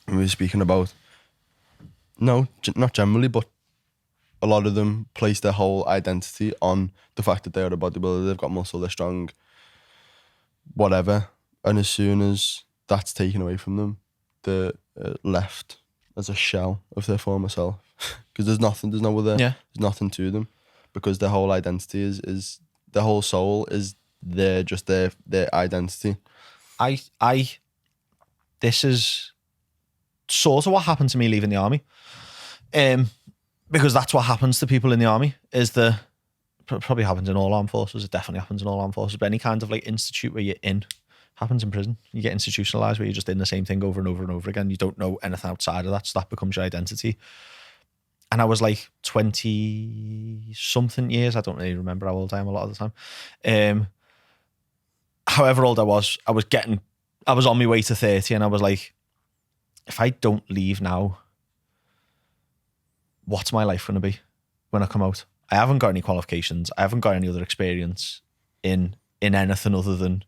We were speaking about, no, not generally, but a lot of them place their whole identity on the fact that they're a bodybuilder, they've got muscle, they're strong, whatever. And as soon as that's taken away from them, they're left as a shell of their former self. Because there's nothing to them. Because their whole identity is their whole soul is their identity. This is sort of what happened to me leaving the army. Because that's what happens to people in the army, probably happens in all armed forces. It definitely happens in all armed forces. But any kind of, like, institute where you're in happens in prison. You get institutionalized where you're just in the same thing over and over and over again. You don't know anything outside of that, so that becomes your identity. and I was like 20 something years. I don't really remember how old I am a lot of the time. However old I was on my way to 30, and I was like, if I don't leave now, what's my life going to be when I come out? I haven't got any qualifications. I haven't got any other experience in anything other than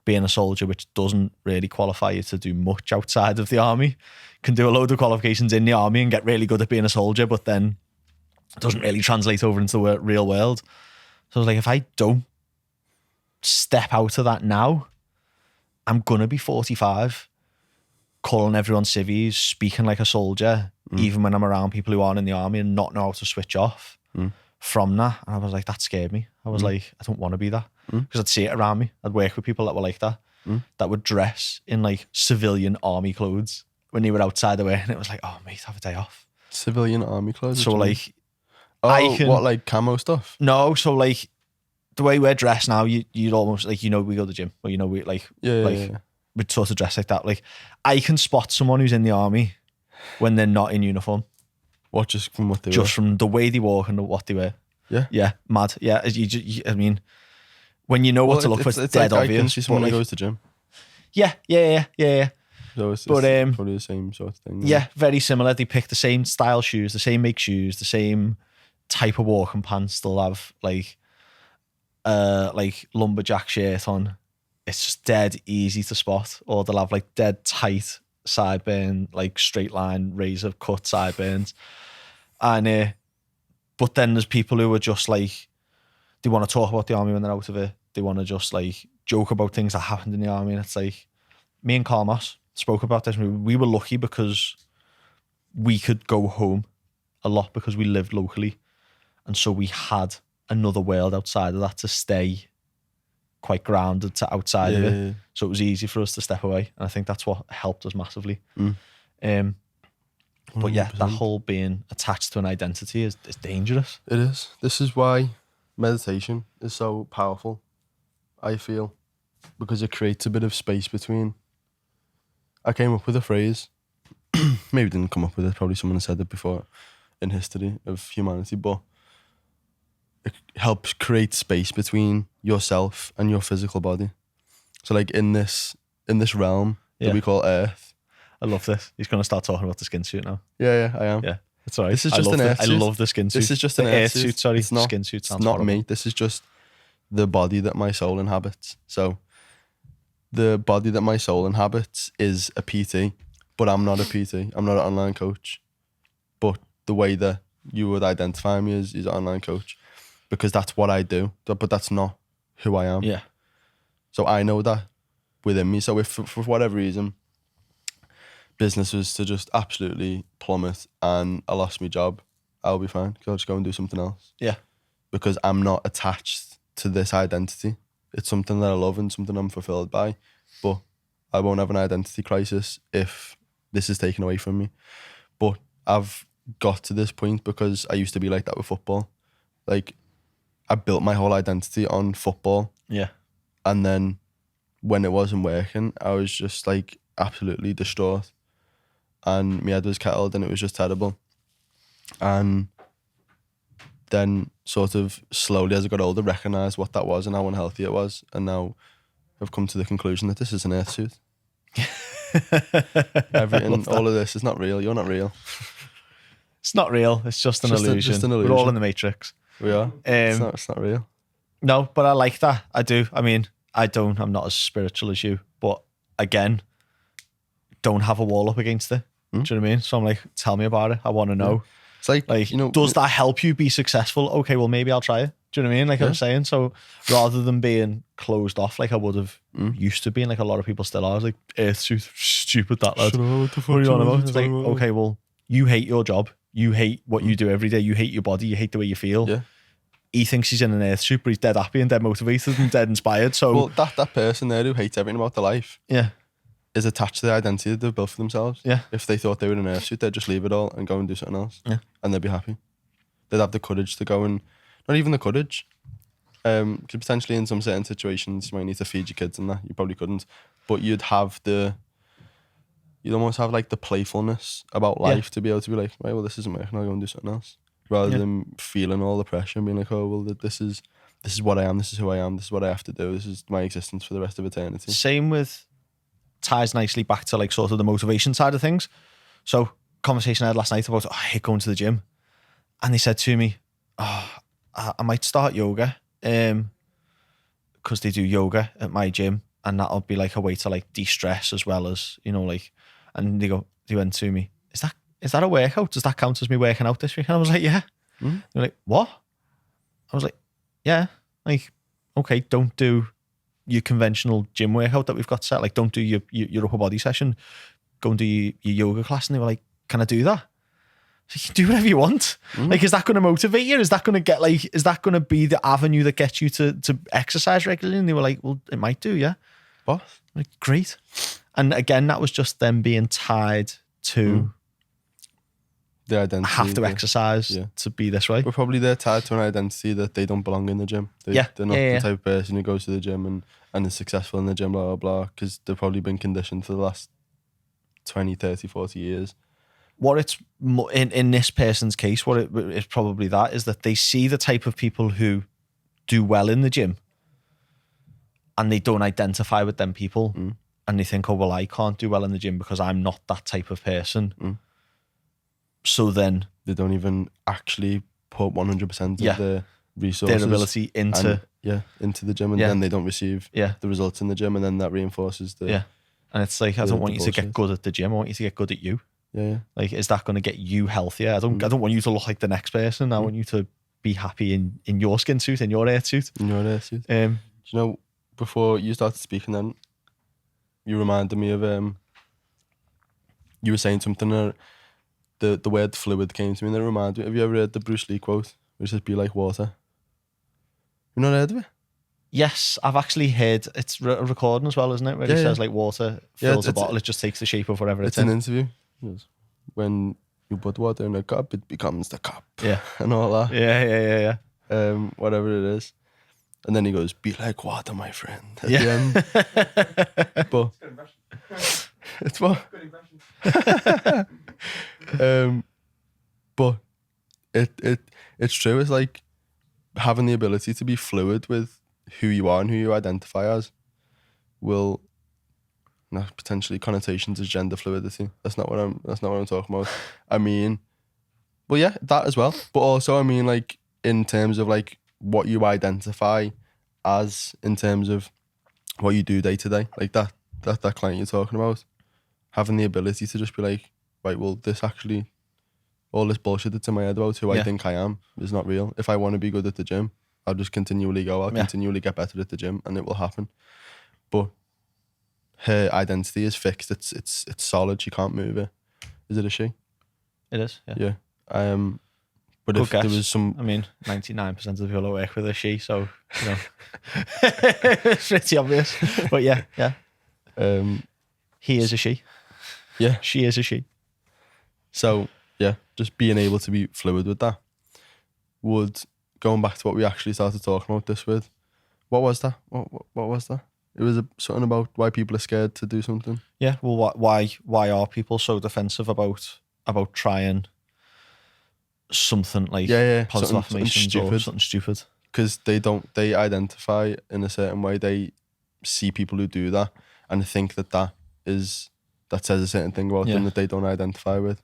being a soldier, which doesn't really qualify you to do much outside of the army. You can do a load of qualifications in the army and get really good at being a soldier, but then it doesn't really translate over into the real world. So I was like, if I don't step out of that now, I'm going to be 45, calling everyone civvies, speaking like a soldier, even when I'm around people who aren't in the army, and not know how to switch off from that. And I was like, that scared me. I was like, I don't want to be that. Because I'd see it around me. I'd work with people that were like that, that would dress in like civilian army clothes when they were outside the way. And it was like, oh, mate, have a day off. Civilian army clothes? So like... what, like camo stuff? No, so like the way we're dressed now, you'd almost like, we go to the gym, or we like, we'd sort of dress like that. Like I can spot someone who's in the army when they're not in uniform. What, just from what they wear? Just from the way they walk and what they wear. Yeah? Yeah, mad. Yeah, I mean, when you know what to look for, it's dead like obvious. I can see someone who goes to the gym. Yeah. So it's probably the same sort of thing. Yeah, very similar. They pick the same style shoes, the same make shoes, the same type of walking pants. They'll have like lumberjack shirt on. It's just dead easy to spot. Or they'll have like dead tight sideburn, like straight line razor cut sideburns. And but then there's people who are just like, they want to talk about the army when they're out of it. They want to just like joke about things that happened in the army. And it's like, me and Carmos spoke about this. We were lucky because we could go home a lot because we lived locally. And so we had another world outside of that to stay quite grounded to outside of it. Yeah. So it was easy for us to step away. And I think that's what helped us massively. But yeah, that whole being attached to an identity is dangerous. It is. This is why meditation is so powerful, I feel, because it creates a bit of space between. I came up with a phrase, maybe didn't come up with it, probably someone said it before in history of humanity, but it helps create space between yourself and your physical body. So like in this realm that we call Earth. I love this. He's going to start talking about the skin suit now. Yeah, I am. Yeah, that's all right. This is just an earth suit. I love the skin suit. This is just an earth suit. Sorry, it's not skin suit. It's not me. This is just the body that my soul inhabits. So the body that my soul inhabits is a PT, but I'm not a PT. I'm not an online coach. But the way that you would identify me is an online coach, because that's what I do. But that's not who I am. Yeah. So I know that within me. So if for whatever reason business was to just absolutely plummet and I lost my job, I'll be fine. I'll just go and do something else. Yeah. Because I'm not attached to this identity. It's something that I love and something I'm fulfilled by, but I won't have an identity crisis if this is taken away from me. But I've got to this point because I used to be like that with football. Like, I built my whole identity on football. Yeah. And then when it wasn't working, I was just like absolutely distraught. And my head was kettled and it was just terrible. And then sort of slowly as I got older, recognised what that was and how unhealthy it was. And now I've come to the conclusion that this is an earth suit. Everything, all of this is not real. You're not real. It's not real. It's just an illusion. We're all in the Matrix. We are. It's not real. No, but I like that. I do. I mean, I'm not as spiritual as you, but again, don't have a wall up against it. Do you know what I mean? So I'm like, tell me about it. I want to know. It's like, you know, does that help you be successful? Okay, well, maybe I'll try it. Do you know what I mean? Like I'm saying. So rather than being closed off like I would have used to be, and like a lot of people still are, I was like, earth suit, stupid that lad. What are you on about? It's like, okay, well, you hate your job. You hate what you do every day. You hate your body. You hate the way you feel. Yeah. He thinks he's in an earth suit, but he's dead happy and dead motivated and dead inspired. So, well, that person there who hates everything about their life, is attached to the identity that they've built for themselves. Yeah. If they thought they were in an earth suit, they'd just leave it all and go and do something else. Yeah. And they'd be happy. They'd have the courage to go and, not even the courage, because potentially in some certain situations you might need to feed your kids and that, you probably couldn't, but you'd have the you'd almost have like the playfulness about life to be able to be like, right, well, this isn't working, I'll go and do something else. Rather than feeling all the pressure and being like, oh, well, this is what I am, this is who I am, this is what I have to do, this is my existence for the rest of eternity. Same with, ties nicely back to like sort of the motivation side of things. So conversation I had last night about, I hate going to the gym. And they said to me, I might start yoga because they do yoga at my gym, and that'll be like a way to like de-stress as well as, you know, like, and they went to me, is that a workout? Does that count as me working out this week? And I was like, yeah. They're like, what? I was like, yeah. Like, okay, don't do your conventional gym workout that we've got set. Like, don't do your upper body session. Go and do your yoga class. And they were like, can I do that? So you can do whatever you want. Like, is that going to motivate you? Is that going to be the avenue that gets you to exercise regularly? And they were like, well, it might do, yeah. What? Like, great. And again, that was just them being tied to the identity. I have to exercise to be this way. But probably they're tied to an identity that they don't belong in the gym. They're not the type of person who goes to the gym and is successful in the gym, blah, blah, blah, because they've probably been conditioned for the last 20, 30, 40 years. What it's in this person's case, what it is probably that is that they see the type of people who do well in the gym and they don't identify with them people, and they think, oh, well, I can't do well in the gym because I'm not that type of person. So then they don't even actually put 100% of their resources, their ability into the gym, and then they don't receive the results in the gym, and then that reinforces the and it's like, I don't want you to get good at the gym, I want you to get good at you. Like, is that going to get you healthier? I don't want you to look like the next person. I want you to be happy in your skin suit, in your air suit. Do you know, before you started speaking then, you reminded me of you were saying something, the word fluid came to me, and it reminded me, have you ever heard the Bruce Lee quote, which says, be like water? You not heard of it? Yes, I've actually heard, it's a recording as well, isn't it? Where he says like water fills a bottle, it just takes the shape of whatever it's in. It's an interview. When you put water in a cup, it becomes the cup. Yeah. And all that. Yeah. Whatever it is. And then he goes, be like water, my friend. At the end. But it's what? Good impression. But it's true. It's like having the ability to be fluid with who you are and who you identify as will potentially connotations as gender fluidity. That's not what I'm talking about. I mean, well, yeah, that as well. But also, I mean, like, in terms of like what you identify as, in terms of what you do day to day, like that client you're talking about, having the ability to just be like, right, well, this actually, all this bullshit that's in my head about who I think I am is not real. If I want to be good at the gym, I'll just continually go. I'll continually get better at the gym, and it will happen. But her identity is fixed. It's solid. She can't move it. Is it a she? It is. Yeah. But good if guess. there was some, I mean, 99% of the people I work with are she, so you know, it's pretty obvious. But yeah. He is a she. Yeah. She is a she. So yeah, just being able to be fluid with that. Going back to what we actually started talking about this with, what was that? What was that? It was something about why people are scared to do something. Yeah, well, why are people so defensive about trying something like positive affirmations or something stupid? Because they identify in a certain way. They see people who do that and think that says a certain thing about them that they don't identify with.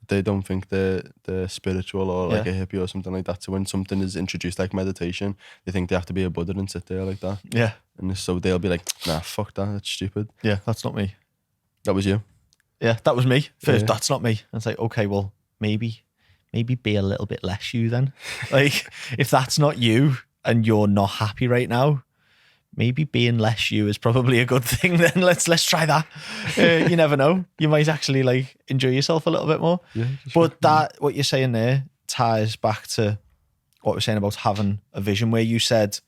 They don't think they're spiritual or like a hippie or something like that. So when something is introduced like meditation, they think they have to be a Buddha and sit there like that. Yeah. And so they'll be like, nah, fuck that, that's stupid. Yeah, that's not me. That was you. Yeah, that was me. First, that's not me. And it's like, okay, well, maybe be a little bit less you then. Like, if that's not you and you're not happy right now, maybe being less you is probably a good thing then. Let's try that. You never know. You might actually like enjoy yourself a little bit more. Yeah, but what you're saying there ties back to what we're saying about having a vision, where you said,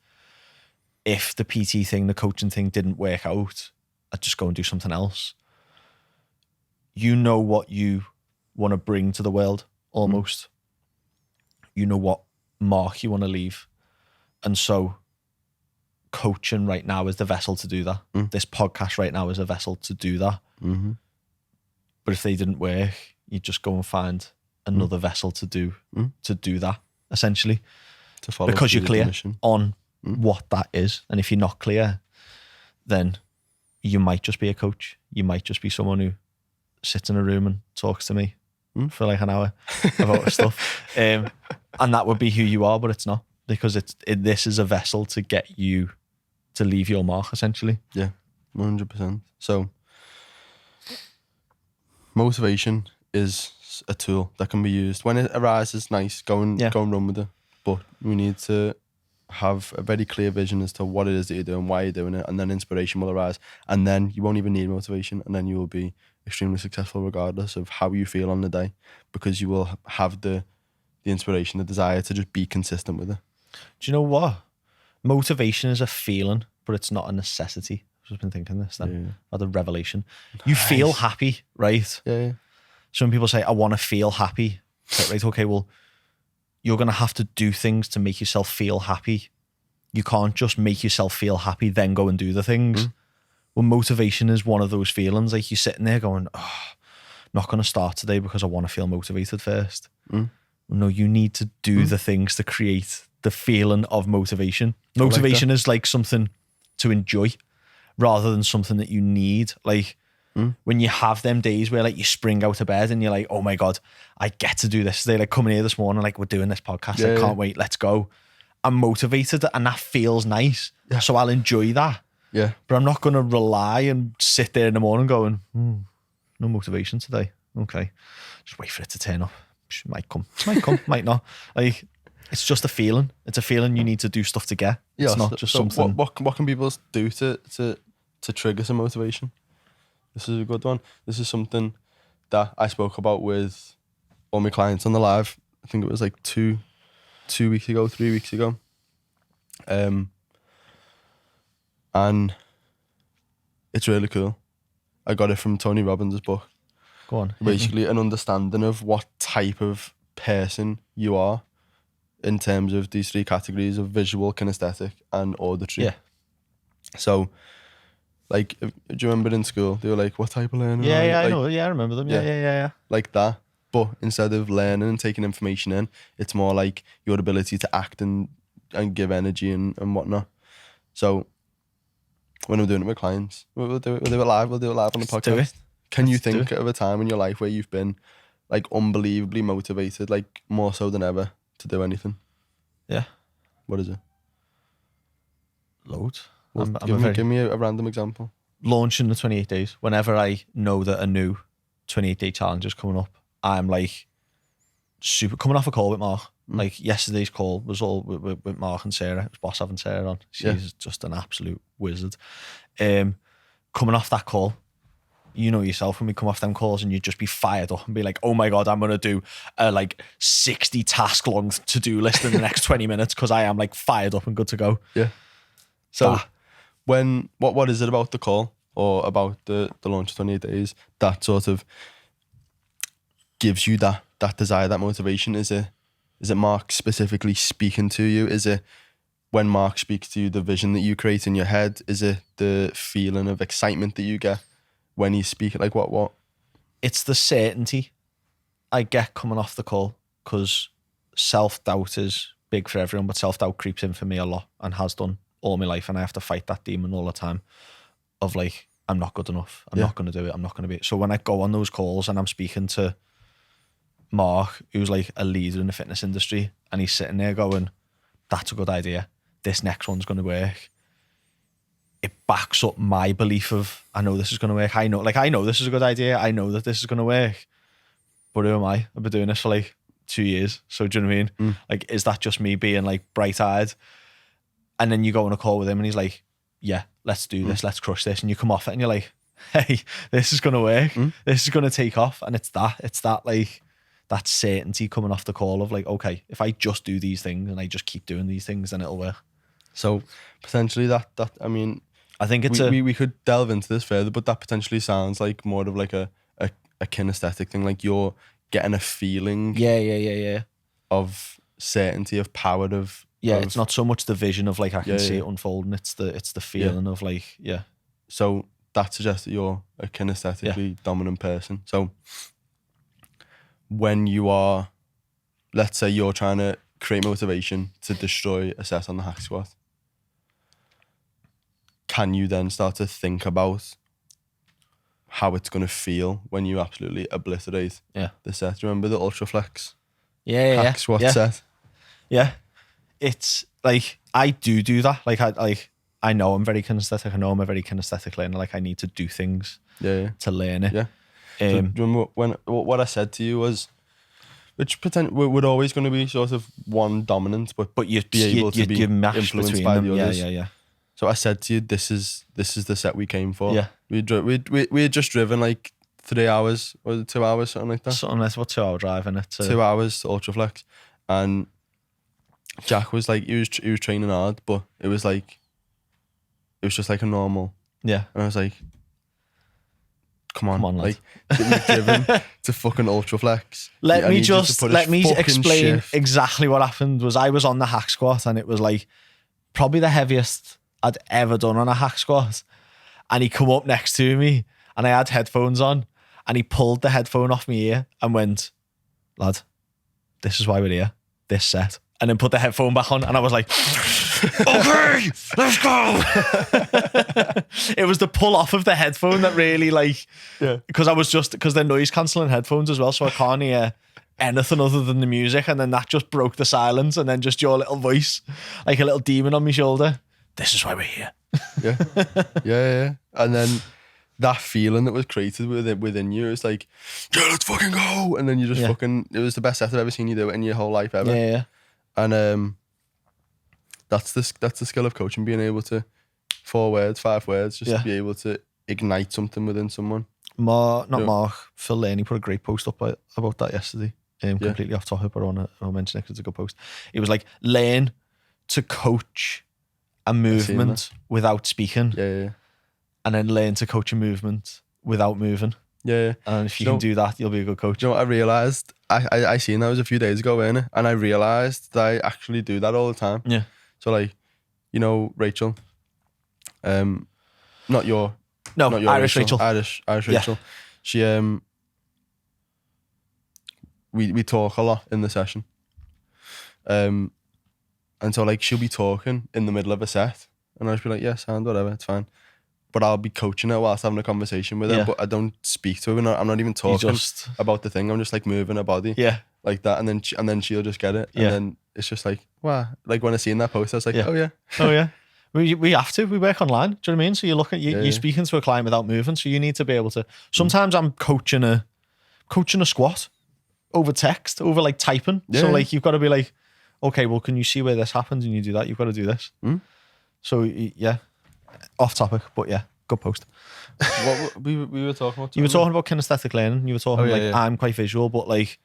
if the PT thing, the coaching thing didn't work out, I'd just go and do something else. You know what you want to bring to the world, almost. You know what mark you want to leave. And so coaching right now is the vessel to do that. This podcast right now is a vessel to do that. But if they didn't work, you'd just go and find another vessel to do that, essentially. To follow because you're clear mission. on what that is. And if you're not clear, then you might just be a coach. You might just be someone who sits in a room and talks to me for like an hour about stuff. And that would be who you are, but it's not, because this is a vessel to get you to leave your mark, essentially. Yeah, 100%. So motivation is a tool that can be used. When it arises, nice, go and run with it. But we need to have a very clear vision as to what it is that you're doing, why you're doing it, and then inspiration will arise. And then you won't even need motivation, and then you will be extremely successful regardless of how you feel on the day, because you will have the inspiration, the desire to just be consistent with it. Do you know what? Motivation is a feeling, but it's not a necessity. I've just been thinking this then. Or the revelation. You feel happy, right? Yeah. Some people say, I want to feel happy. Like, right, okay, well, you're going to have to do things to make yourself feel happy. You can't just make yourself feel happy, then go and do the things. Well, motivation is one of those feelings. Like, you're sitting there going, I'm not going to start today because I want to feel motivated first. No, you need to do the things to create the feeling of motivation. Motivation is like something to enjoy rather than something that you need. Like, when you have them days where like you spring out of bed and you're like, oh my God, I get to do this. They like coming here this morning, like, we're doing this podcast. I can't wait. Let's go. I'm motivated and that feels nice. Yeah. So I'll enjoy that. Yeah. But I'm not going to rely and sit there in the morning going, no motivation today. Okay. Just wait for it to turn up. It might come, might not. Like, it's just a feeling. It's a feeling you need to do stuff to get. Yeah, it's not just something. What can people do to trigger some motivation? This is a good one. This is something that I spoke about with all my clients on the live. I think it was like 3 weeks ago. And it's really cool. I got it from Tony Robbins' book. Go on. Basically, an understanding of what type of person you are in terms of these 3 categories of visual, kinesthetic, and auditory. Yeah. So, like, do you remember in school, they were like, what type of learner? Yeah, like, I know. Yeah, I remember them. Yeah. Like that. But instead of learning and taking information in, it's more like your ability to act and give energy and whatnot. So, when I'm doing it with clients, we'll do it live on the podcast. Do it. Can you think of a time in your life where you've been like unbelievably motivated, like more so than ever, to do anything? Yeah. What is it? Loads. Well, give me a random example. Launching the 28 days. Whenever I know that a new 28-day challenge is coming up, I'm like super coming off a call with Mark. Like, yesterday's call was all with Mark and Sarah. It was boss having Sarah on. She's just an absolute wizard. Coming off that call, you know yourself, when we come off them calls and you'd just be fired up and be like, oh my God, I'm going to do a like 60 task long to-do list in the next 20 minutes because I am like fired up and good to go. Yeah. So what is it about the call or about the launch of 28 days that sort of gives you that desire, that motivation? Is it Mark specifically speaking to you? Is it when Mark speaks to you, the vision that you create in your head? Is it the feeling of excitement that you get when he's speaking? Like what? It's the certainty I get coming off the call, because self-doubt is big for everyone, but self-doubt creeps in for me a lot and has done all my life, and I have to fight that demon all the time of like, I'm not good enough. I'm not going to do it. I'm not going to be. So when I go on those calls and I'm speaking to Mark, who's like a leader in the fitness industry, and he's sitting there going, that's a good idea. This next one's going to work. It backs up my belief of, I know this is going to work. I know this is a good idea. I know that this is going to work. But who am I? I've been doing this for like 2 years. So do you know what I mean? Like, is that just me being like bright-eyed? And then you go on a call with him and he's like, yeah, let's do this. Let's crush this. And you come off it and you're like, hey, this is going to work. This is going to take off. And it's that like, that certainty coming off the call of like, okay, if I just do these things and I just keep doing these things, then it'll work. So potentially that I mean, I think it's we could delve into this further, but that potentially sounds like more of like a kinesthetic thing. Like you're getting a feeling. Yeah. Of certainty, of power, it's not so much the vision of like I can see it unfolding. It's the feeling of like, So that suggests that you're a kinesthetically dominant person. So when you are, let's say you're trying to create motivation to destroy a set on the hack squat, can you then start to think about how it's going to feel when you absolutely obliterate the set? Do you remember the ultra flex hack squat set? Yeah. It's like, I do that. Like I know I'm very kinesthetic. I know I'm a very kinesthetic learner. Like I need to do things to learn it. Yeah. So do you remember what I said to you was, which would always going to be sort of one dominant, but you'd be able to be influenced by the others. Yeah. So I said to you, this is the set we came for. Yeah. We had just driven like 3 hours or 2 hours, something like that. Something like what 2 hour drive, innit? 2 hours to Ultraflex. And Jack was like, he was training hard, but it was just like a normal. Yeah. And I was like, come on like we've driven to fucking Ultraflex. Let me explain exactly what happened. I was on the hack squat and it was like probably the heaviest I'd ever done on a hack squat. And he come up next to me and I had headphones on and he pulled the headphone off my ear and went, lad, this is why we're here, this set. And then put the headphone back on and I was like, okay, let's go. It was the pull off of the headphone that really because they're noise cancelling headphones as well, so I can't hear anything other than the music, and then that just broke the silence, and then just your little voice like a little demon on my shoulder. This is why we're here. Yeah. And then that feeling that was created within you, it's like, yeah, let's fucking go. And then you just it was the best set I've ever seen you do it in your whole life ever. Yeah. And that's the skill of coaching, being able to 4 words, 5 words, just to be able to ignite something within someone. Phil Laney put a great post up about that yesterday. Completely off topic, but I'll mention it because it's a good post. It was like, learn to coach a movement without speaking. Yeah. And then learn to coach a movement without moving. Yeah. And if you can do that, you'll be a good coach. You know what I realised? I seen that was a few days ago, weren't it? And I realised that I actually do that all the time. Yeah. So like, you know, Rachel, not your Irish Rachel. Irish Rachel. She we talk a lot in the session. And so like she'll be talking in the middle of a set and I'll just be like, yeah, sound, whatever, it's fine. But I'll be coaching her whilst having a conversation with her, but I don't speak to her. I'm not even talking about the thing. I'm just like moving her body like that. And then she'll just get it. And then it's just like, wow. Like when I seen that post, I was like, oh yeah. We have to. We work online. Do you know what I mean? So you're speaking to a client without moving. So you need to be able to. Sometimes I'm coaching a squat over text, over like typing. Yeah. So like you've got to be like, okay, well, can you see where this happens? And you do that. You've got to do this. So yeah, off topic, but yeah, good post. What we were talking about? You were talking about kinesthetic learning. You were talking I'm quite visual, but like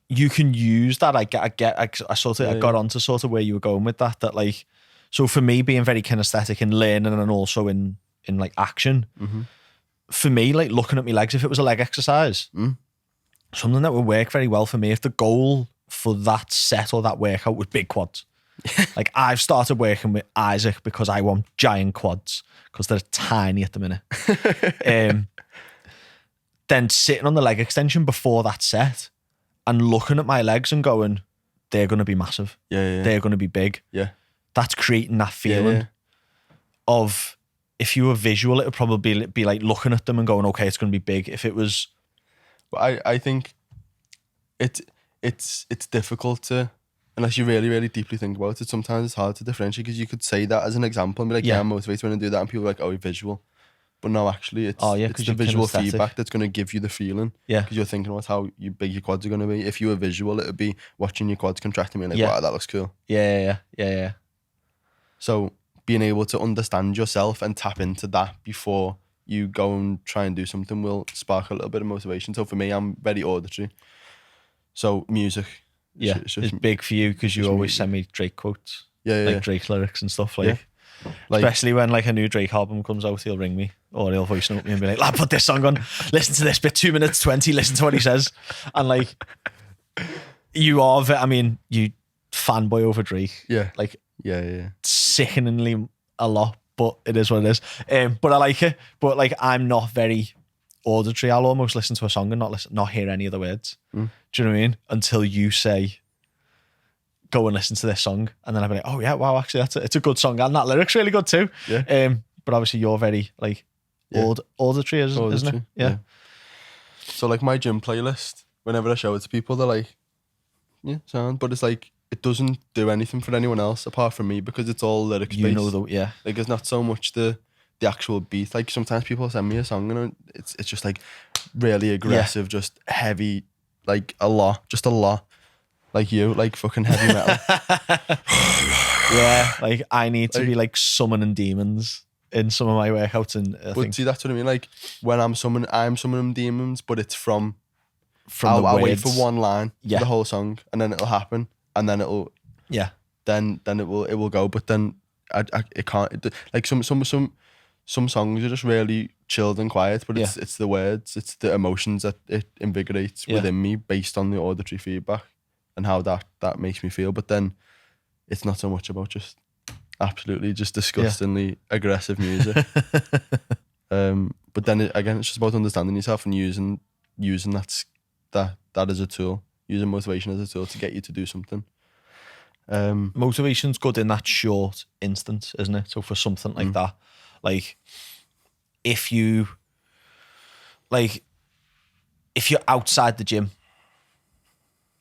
you can use that. I got onto sort of where you were going with that. That like, so for me, being very kinesthetic in learning and also in like action, for me, like looking at my legs, if it was a leg exercise, something that would work very well for me. If the goal for that set or that workout was big quads, like I've started working with Isaac because I want giant quads because they're tiny at the minute. Then sitting on the leg extension before that set and looking at my legs and going, they're going to be massive. Yeah. They're going to be big. Yeah. That's creating that feeling of, if you were visual, it would probably be like looking at them and going, okay, it's going to be big. If it was... But I think it's difficult to, unless you really, really deeply think about it, sometimes it's hard to differentiate, because you could say that as an example and be like, I'm motivated when I do that, and people are like, oh, you're visual. But no, actually, it's the visual feedback that's going to give you the feeling. Yeah. Because you're thinking about how big your quads are going to be. If you were visual, it would be watching your quads contract and being like, wow, that looks cool. Yeah. So being able to understand yourself and tap into that before you go and try and do something will spark a little bit of motivation. So for me, I'm very auditory. So music. It's big for you because you always send me Drake quotes. Like Drake lyrics and stuff like especially when like a new Drake album comes out, he'll ring me or he'll voice note me and be like, lad, put this song on, listen to this bit, 2 minutes 20, listen to what he says. And like, you fanboy over Drake. Yeah. Like, yeah. Sickeningly a lot but it is what it is. But I like it. But like, I'm not very auditory. I'll almost listen to a song and not hear any of the words. Do you know what I mean? Until you say, go and listen to this song, and then I'll be like, oh yeah, wow, actually it's a good song, and that lyric's really good too. Yeah. But obviously you're very like auditory, isn't it? Yeah. So like my gym playlist, whenever I show it to people, they're like, yeah, sound. But it's like, it doesn't do anything for anyone else apart from me, because it's all lyrics based. Like, it's not so much the actual beat. Like, sometimes people send me a song and it's just like really aggressive, just heavy, like a lot. Like you, like fucking heavy metal. Yeah, like I need to be like summoning demons in some of my workouts, and I think, see, that's what I mean. Like, when I'm summoning demons, but it's from I'll wait for one line, for the whole song, and then it'll happen, and then it'll then it will go. But then it can't. Like some songs are just really chilled and quiet, but it's the words, it's the emotions that it invigorates within me based on the auditory feedback and how that makes me feel. But then it's not so much about just absolutely just disgustingly aggressive music. But then again, it's just about understanding yourself and using that as a tool, using motivation as a tool to get you to do something. Motivation's good in that short instance, isn't it? So for something like that, like if you're outside the gym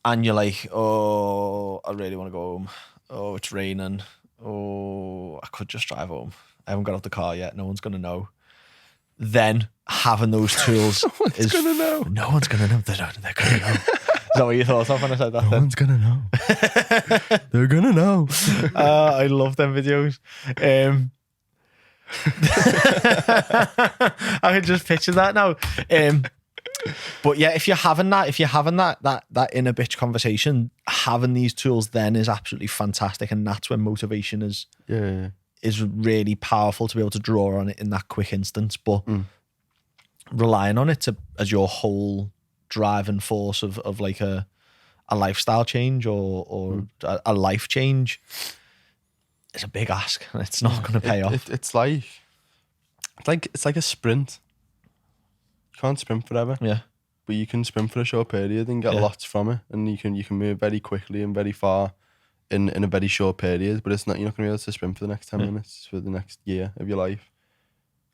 and you're like, oh, I really want to go home. Oh, it's raining. Oh, I could just drive home. I haven't got out the car yet. No one's going to know. Then having those tools No one's going to know. No one's going to know. They're going to know. Is that what you thought of when I said that? No one's going to know. They're going to know. I love them videos. I can just picture that now. But yeah, if you're having that inner bitch conversation, having these tools then is absolutely fantastic, and that's when motivation is really powerful to be able to draw on it in that quick instance. But relying on it as your whole driving force of like a lifestyle change or a life change is a big ask, and it's not going to pay off. It's like a sprint. You can't sprint forever. Yeah. But you can sprint for a short period and get lots from it, and you can move very quickly and very far in a very short period. But you're not going to be able to sprint for the next 10 minutes for the next year of your life.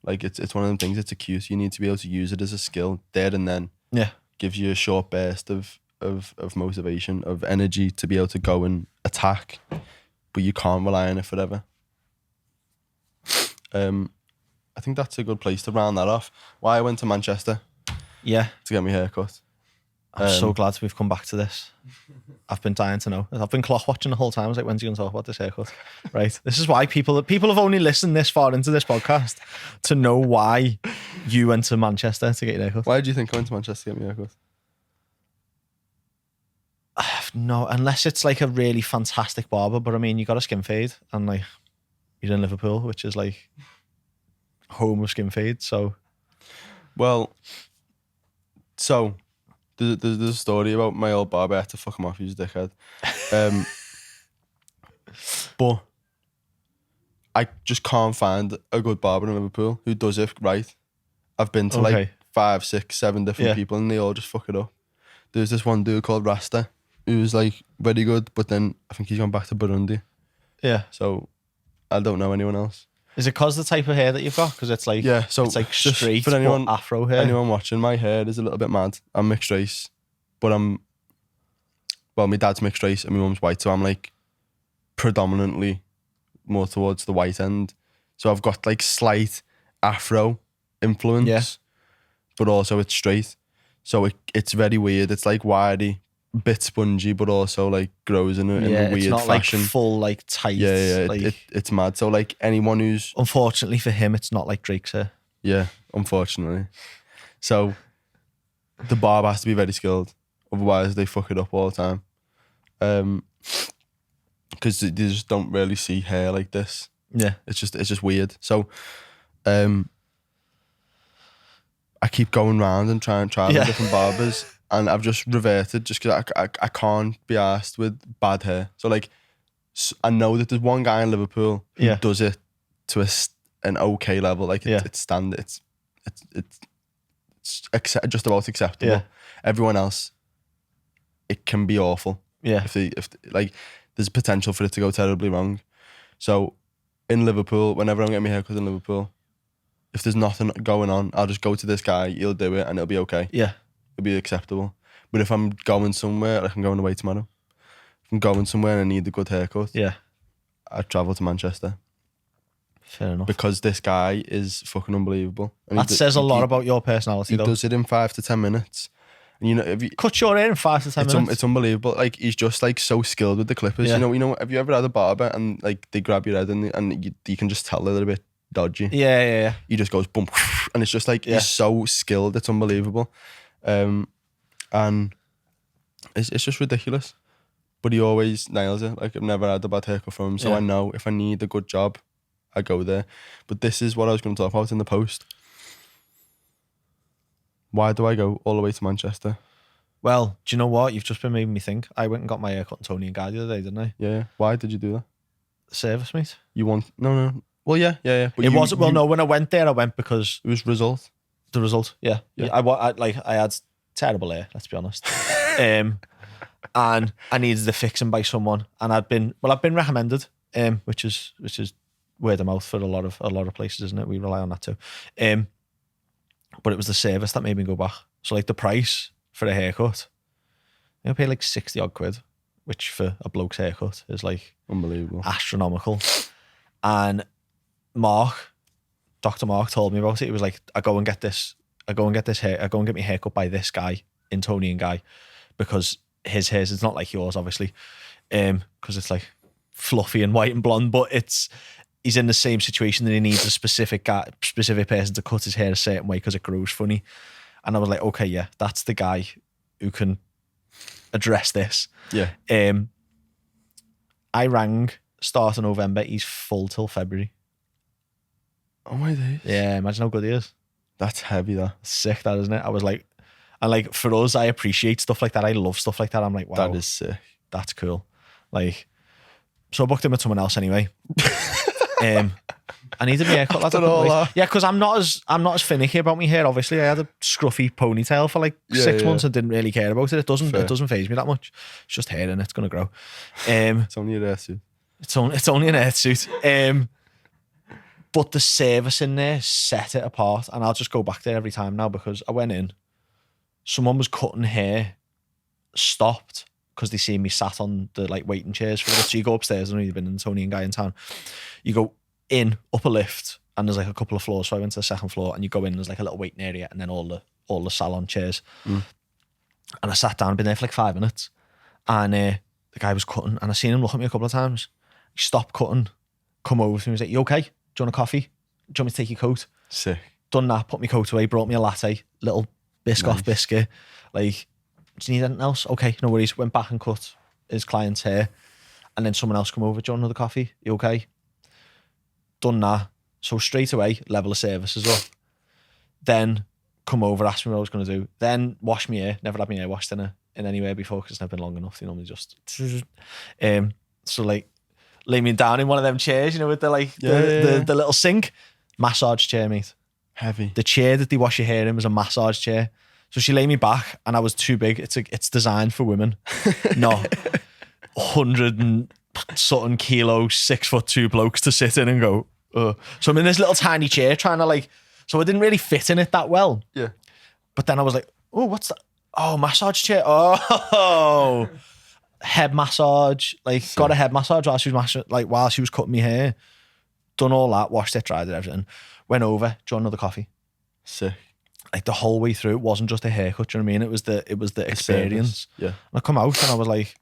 Like, it's one of them things. It's acute. You need to be able to use it as a skill there and then. Yeah. Gives you a short burst of motivation, of energy to be able to go and attack, but you can't rely on it forever. I think that's a good place to round that off. Why I went to Manchester. Yeah. To get my hair cut. I'm so glad we've come back to this. I've been dying to know. I've been clock watching the whole time. I was like, when's he going to talk about this haircut? Right. This is why people have only listened this far into this podcast to know why you went to Manchester to get your haircut. Why do you think I went to Manchester to get my haircut? No, unless it's like a really fantastic barber. But I mean, you got a skin fade, and like you're in Liverpool, which is like home of skin fade. So, well, there's a story about my old barber. I had to fuck him off. He was a dickhead. But I just can't find a good barber in Liverpool who does it right. I've been to like 5, 6, 7 different people, and they all just fuck it up. There's this one dude called Rasta who's like very good, but then I think he's gone back to Burundi. Yeah. So I don't know anyone else. Is it because the type of hair that you've got? Because it's like so it's like straight for anyone, but afro hair. Anyone watching, my hair is a little bit mad. I'm mixed race, but my dad's mixed race and my mum's white, so I'm like predominantly more towards the white end. So I've got like slight afro influence, but also it's straight. So it's very weird. It's like wiry, bit spongy, but also like grows in a weird it's not fashion. Like full, like tight. Yeah. Like, it's mad. So like anyone who's unfortunately for him, it's not like Drake's hair. Yeah, unfortunately. So the barber has to be very skilled, otherwise they fuck it up all the time. Because they just don't really see hair like this. Yeah, it's just weird. So, I keep going round and trying different barbers, and I've just reverted just because I can't be arsed with bad hair. So like, I know that there's one guy in Liverpool who does it to an okay level. Like it's standard. It's just about acceptable. Yeah. Everyone else, it can be awful. Yeah. If like there's potential for it to go terribly wrong. So in Liverpool, whenever I'm getting my haircut in Liverpool, if there's nothing going on, I'll just go to this guy. He'll do it, and it'll be okay. Yeah. It'll be acceptable. But if I'm going somewhere, like I'm going away tomorrow. If I'm going somewhere and I need a good haircut, I travel to Manchester. Fair enough. Because this guy is fucking unbelievable. And that says a lot about your personality, though. He does it in 5 to 10 minutes. And you know, if you cut your hair in 5 to 10 minutes. It's unbelievable. Like he's just like so skilled with the clippers. Yeah. You know. Have you ever had a barber and like they grab your head and you can just tell they're a little bit dodgy? Yeah. He just goes boom, and it's just like he's so skilled. It's unbelievable, and it's just ridiculous. But he always nails it. Like I've never had a bad haircut from him, so I know if I need a good job, I go there. But this is what I was going to talk about in the post. Why do I go all the way to Manchester? Well, do you know what? You've just been making me think. I went and got my haircut in Tony and Guy the other day, didn't I? Yeah. Why did you do that? Service, mate. You want... No. Well, yeah. But it wasn't... Well, no, when I went there, I went because... It was result. The result, yeah. I had terrible hair, let's be honest. And I needed the fixing by someone. And I've been recommended, which is word of mouth for a lot of places, isn't it? We rely on that too. But it was the service that made me go back. So like the price for a haircut, I pay like 60 odd quid, which for a bloke's haircut is like unbelievable, astronomical. And Dr. Mark told me about it. He was like, I go and get my haircut by this guy in Tony and Guy, because his hair is not like yours, obviously, because it's like fluffy and white and blonde, but he's in the same situation that he needs a specific person to cut his hair a certain way because it grows funny. And I was like, okay, yeah, that's the guy who can address this. Yeah. I rang start of November. He's full till February. Oh my days. Yeah, imagine how good he is. That's heavy, that. Sick, that, isn't it? I was like, and like for us, I appreciate stuff like that. I love stuff like that. I'm like, wow. That is sick. That's cool. Like, so I booked him with someone else anyway. I needed my haircut. Yeah, because I'm not as finicky about my hair. Obviously, I had a scruffy ponytail for like 6 months and didn't really care about it. It doesn't faze me that much. It's just hair and it's gonna grow. It's only an air suit. It's only an air suit. But the service in there set it apart, and I'll just go back there every time now because I went in. Someone was cutting hair, stopped because they see me sat on the like waiting chairs for it. So you go upstairs. I know you've been in Tony and Guy in town. You go in up a lift and there's like a couple of floors. So I went to the second floor and you go in, there's like a little waiting area and then all the salon chairs. And I sat down, been there for like 5 minutes, and the guy was cutting and I seen him look at me a couple of times. He stopped cutting, come over to me, he was like, you okay? Do you want a coffee? Do you want me to take your coat? Sick. Done that, put my coat away, brought me a latte, little Biscoff biscuit. Like, do you need anything else? Okay, no worries. Went back and cut his client's hair. And then someone else come over, do you want another coffee? You okay? Done that. So straight away, level of service is up. Then come over, ask me what I was going to do. Then wash my hair. Never had my hair washed in anywhere before because it's never been long enough. They normally just... So like, lay me down in one of them chairs, you know, with the little sink. Massage chair, mate. Heavy. The chair that they wash your hair in was a massage chair. So she laid me back and I was too big. It's designed for women. No. 100 and something kilo, 6'2" blokes to sit in and go, So I'm in this little tiny chair trying to like, so I didn't really fit in it that well. Yeah. But then I was like, oh, what's that? Oh, massage chair. Oh, head massage. Like, sick. Got a head massage while she was cutting my hair. Done all that, washed it, dried it, everything. Went over, do you want another coffee? Sick. Like the whole way through, it wasn't just a haircut, do you know what I mean? It was the experience. Yeah. And I come out and I was like,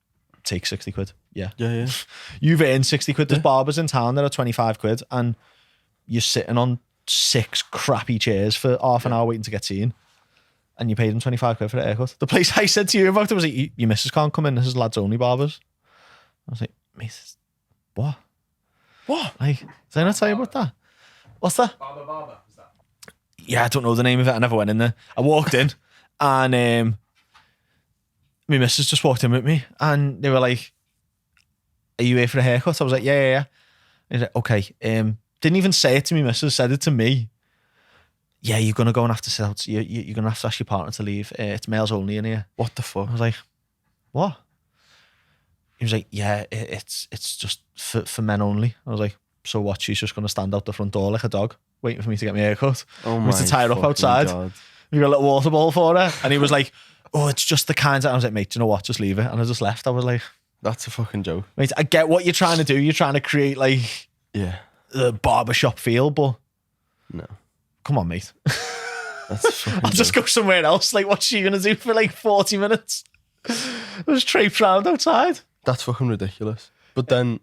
take 60 quid. Yeah. Yeah. You've earned 60 quid. There's barbers in town that are 25 quid and you're sitting on 6 crappy chairs for half an hour waiting to get seen. And you paid them 25 quid for the haircut. The place I said to you about it was like, your missus can't come in, this is lads only barbers. I was like, mate, what? Like, did I not tell you about that? What's that? Barber, is that? Yeah, I don't know the name of it. I never went in there. I walked in and my missus just walked in with me and they were like, are you here for a haircut? I was like, yeah. He's like, okay, Didn't even say it to me, missus, said it to me. Yeah, you're going to go and have to sell. You're going to have to ask your partner to leave. It's males only in here. What the fuck? I was like, what? He was like, yeah, it's just for men only. I was like, so what? She's just going to stand out the front door like a dog, waiting for me to get my hair cut. Oh my to tie her up outside. God. We got a little water bottle for her. And he was like, oh, it's just the kind of... I was like, mate, do you know what? Just leave it. And I just left. I was like... That's a fucking joke. Mate, I get what you're trying to do. You're trying to create like... Yeah. The barbershop feel, but... No. Come on, mate. That's a fucking I'll just go somewhere else. Like, what's she going to do for like 40 minutes? Just traipse around outside. That's fucking ridiculous. But then,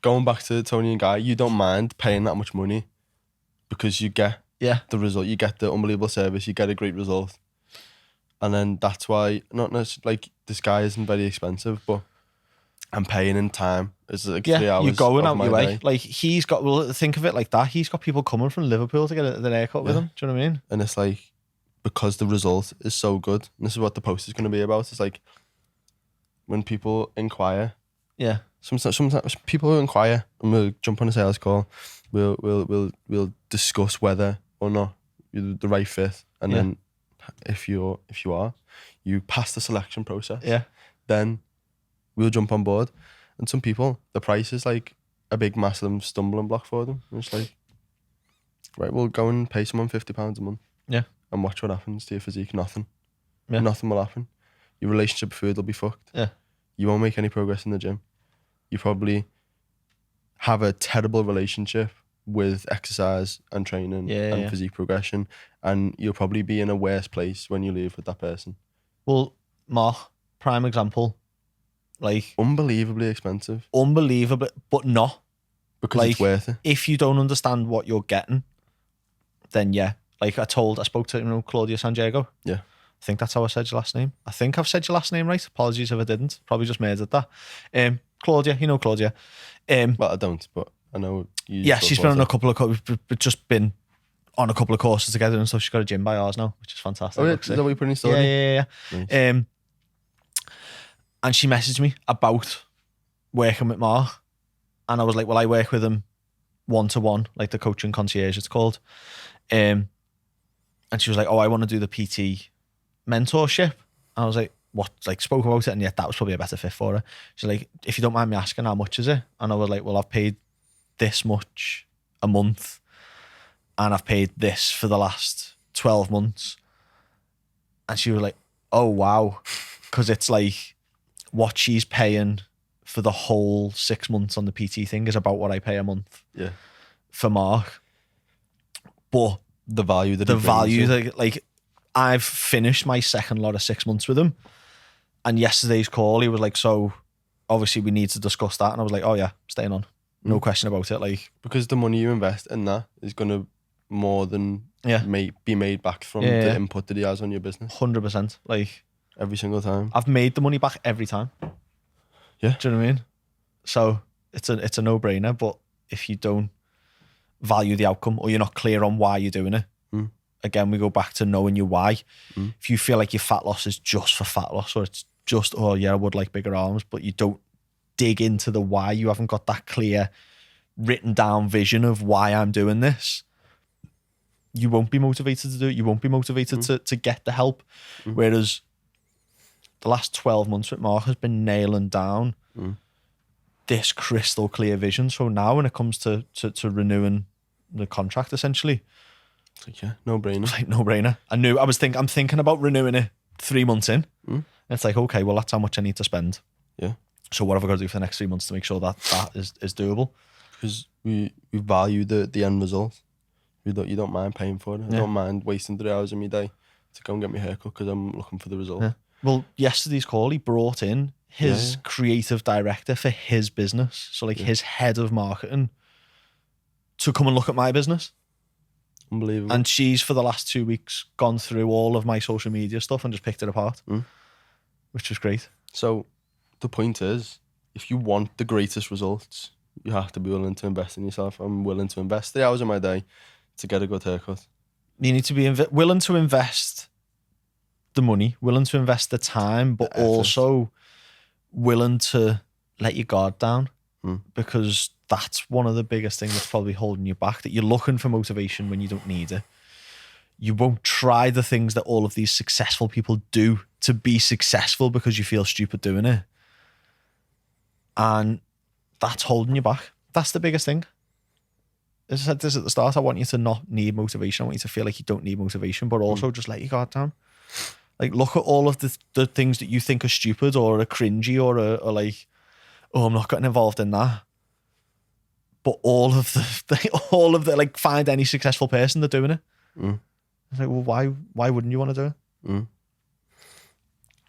going back to Tony and Guy, you don't mind paying that much money because you get the result. You get the unbelievable service. You get a great result. And then that's why, not necessarily, like, this guy isn't very expensive, but I'm paying in time. It's like 3 hours. You're going of out your way. day. Like, he's got, well, think of it like that. He's got people coming from Liverpool to get their haircut with him. Do you know what I mean? And it's like, because the result is so good, and this is what the post is going to be about. It's like, when people inquire, sometimes people who inquire, and we'll jump on a sales call, we'll discuss whether or not you're the right fit, and then if you are, you pass the selection process. Yeah. Then we'll jump on board. And some people, the price is like a big massive stumbling block for them. And it's like, right, we'll go and pay someone £50 a month. Yeah. And watch what happens to your physique. Nothing. Yeah. Nothing will happen. Your relationship with food will be fucked. Yeah. You won't make any progress in the gym. You probably have a terrible relationship with exercise and training and physique progression, and you'll probably be in a worse place when you leave with that person. Well, Mark, prime example, like unbelievably expensive. Unbelievable, but not. Because like, it's worth it. If you don't understand what you're getting, then yeah. Like I spoke to Claudia San Diego. Yeah. I think that's how I said your last name. I think I've said your last name right. Apologies if I didn't. Probably just murdered that. Claudia, you know Claudia. Well, I don't, but I know you. Yeah, she's been on a couple of we've just been on a couple of courses together and stuff. She's got a gym by ours now, which is fantastic. Oh, yeah. Is that what you're putting in story? Yeah. Nice. And she messaged me about working with Mark, and I was like, well, I work with him 1-to-1, like the coaching concierge it's called. And she was like, oh, I want to do the PT mentorship. And I was like, what? Like, spoke about it, and yet that was probably a better fit for her. She's like, if you don't mind me asking, how much is it? And I was like, well, I've paid this much a month, and I've paid this for the last 12 months. And she was like, oh, wow. Because it's like what she's paying for the whole 6 months on the PT thing is about what I pay a month for Mark. But the value that like I've finished my second lot of 6 months with him, and yesterday's call he was like, so obviously we need to discuss that, and I was like, oh yeah, staying on, no question about it. Like, because the money you invest in that is going to more than be made back from the input that he has on your business. 100%. Like every single time I've made the money back every time. Yeah, do you know what I mean? So it's a no-brainer. But if you don't value the outcome, or you're not clear on why you're doing it, again, we go back to knowing your why. If you feel like your fat loss is just for fat loss, or it's just, oh yeah, I would like bigger arms, but you don't dig into the why, you haven't got that clear written down vision of why I'm doing this, you won't be motivated to do it. You won't be motivated to get the help. Whereas the last 12 months with Mark has been nailing down this crystal clear vision. So now when it comes to renewing the contract, essentially, it's like, yeah, no brainer. It's like no brainer. I'm thinking about renewing it 3 months in. And it's like, okay, well, that's how much I need to spend. Yeah. So what have I got to do for the next 3 months to make sure that is doable? Because we value the end result. You don't mind paying for it. I don't mind wasting 3 hours of my day to go and get my haircut because I'm looking for the result. Yeah. Well, yesterday's call, he brought in his creative director for his business. So like his head of marketing to come and look at my business. Unbelievable. And she's, for the last 2 weeks, gone through all of my social media stuff and just picked it apart, which was great. So the point is, if you want the greatest results, you have to be willing to invest in yourself. I'm willing to invest 3 hours of my day to get a good haircut. You need to be willing to invest the money, willing to invest the time, but also willing to let your guard down, because that's one of the biggest things that's probably holding you back, that you're looking for motivation when you don't need it. You won't try the things that all of these successful people do to be successful because you feel stupid doing it. And that's holding you back. That's the biggest thing. As I said this at the start, I want you to not need motivation. I want you to feel like you don't need motivation, but also just let your guard down. Like, look at all of the things that you think are stupid or are cringy or are like, oh, I'm not getting involved in that. But all of the like, find any successful person that's doing it. It's like, well, why wouldn't you want to do it?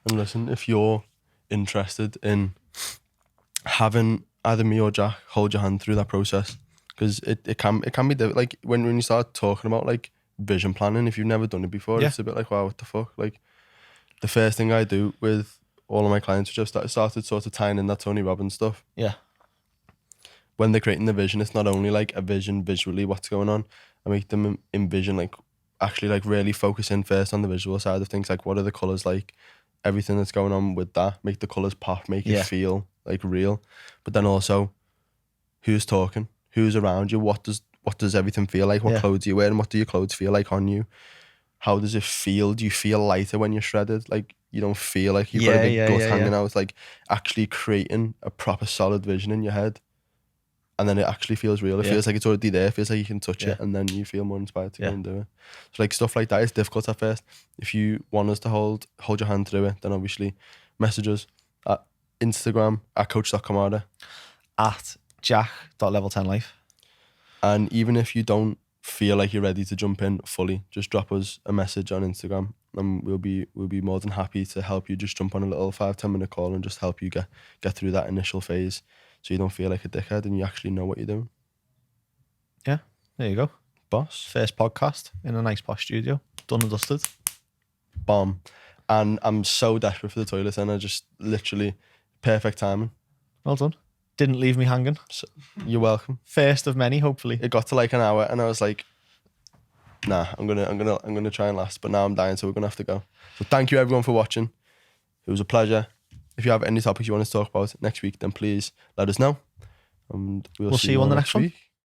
And listen, if you're interested in having either me or Jack hold your hand through that process, because it can be difficult. Like when you start talking about like vision planning, if you've never done it before, it's a bit like, wow, what the fuck? Like the first thing I do with all of my clients, which I've started sort of tying in that Tony Robbins stuff. Yeah. When they're creating the vision, it's not only like a vision visually what's going on. I make them envision, like actually like really focus in first on the visual side of things. Like what are the colours like? Everything that's going on with that. Make the colours pop, make it feel like real. But then also, who's talking? Who's around you? What does everything feel like? What clothes are you wearing? What do your clothes feel like on you? How does it feel? Do you feel lighter when you're shredded? Like you don't feel like you've got a big gut hanging out. It's like actually creating a proper solid vision in your head. And then it actually feels real. It feels like it's already there. It feels like you can touch it, and then you feel more inspired to go and do it. So like stuff like that is difficult at first. If you want us to hold your hand through it, then obviously message us at Instagram at coach.kamada, at jack.level10life. And even if you don't feel like you're ready to jump in fully, just drop us a message on Instagram, and we'll be more than happy to help you. Just jump on a little 5-10 minute call and just help you get through that initial phase, so you don't feel like a dickhead and you actually know what you're doing. Yeah, there you go. Boss. First podcast in a nice posh studio. Done and dusted. Bomb. And I'm so desperate for the toilet, and I just literally perfect timing. Well done. Didn't leave me hanging. So, you're welcome. First of many, hopefully. It got to like an hour and I was like, nah, I'm gonna try and last, but now I'm dying, so we're gonna have to go. So thank you everyone for watching. It was a pleasure. If you have any topics you want us to talk about next week, then please let us know. And we'll see you on the next one. Week.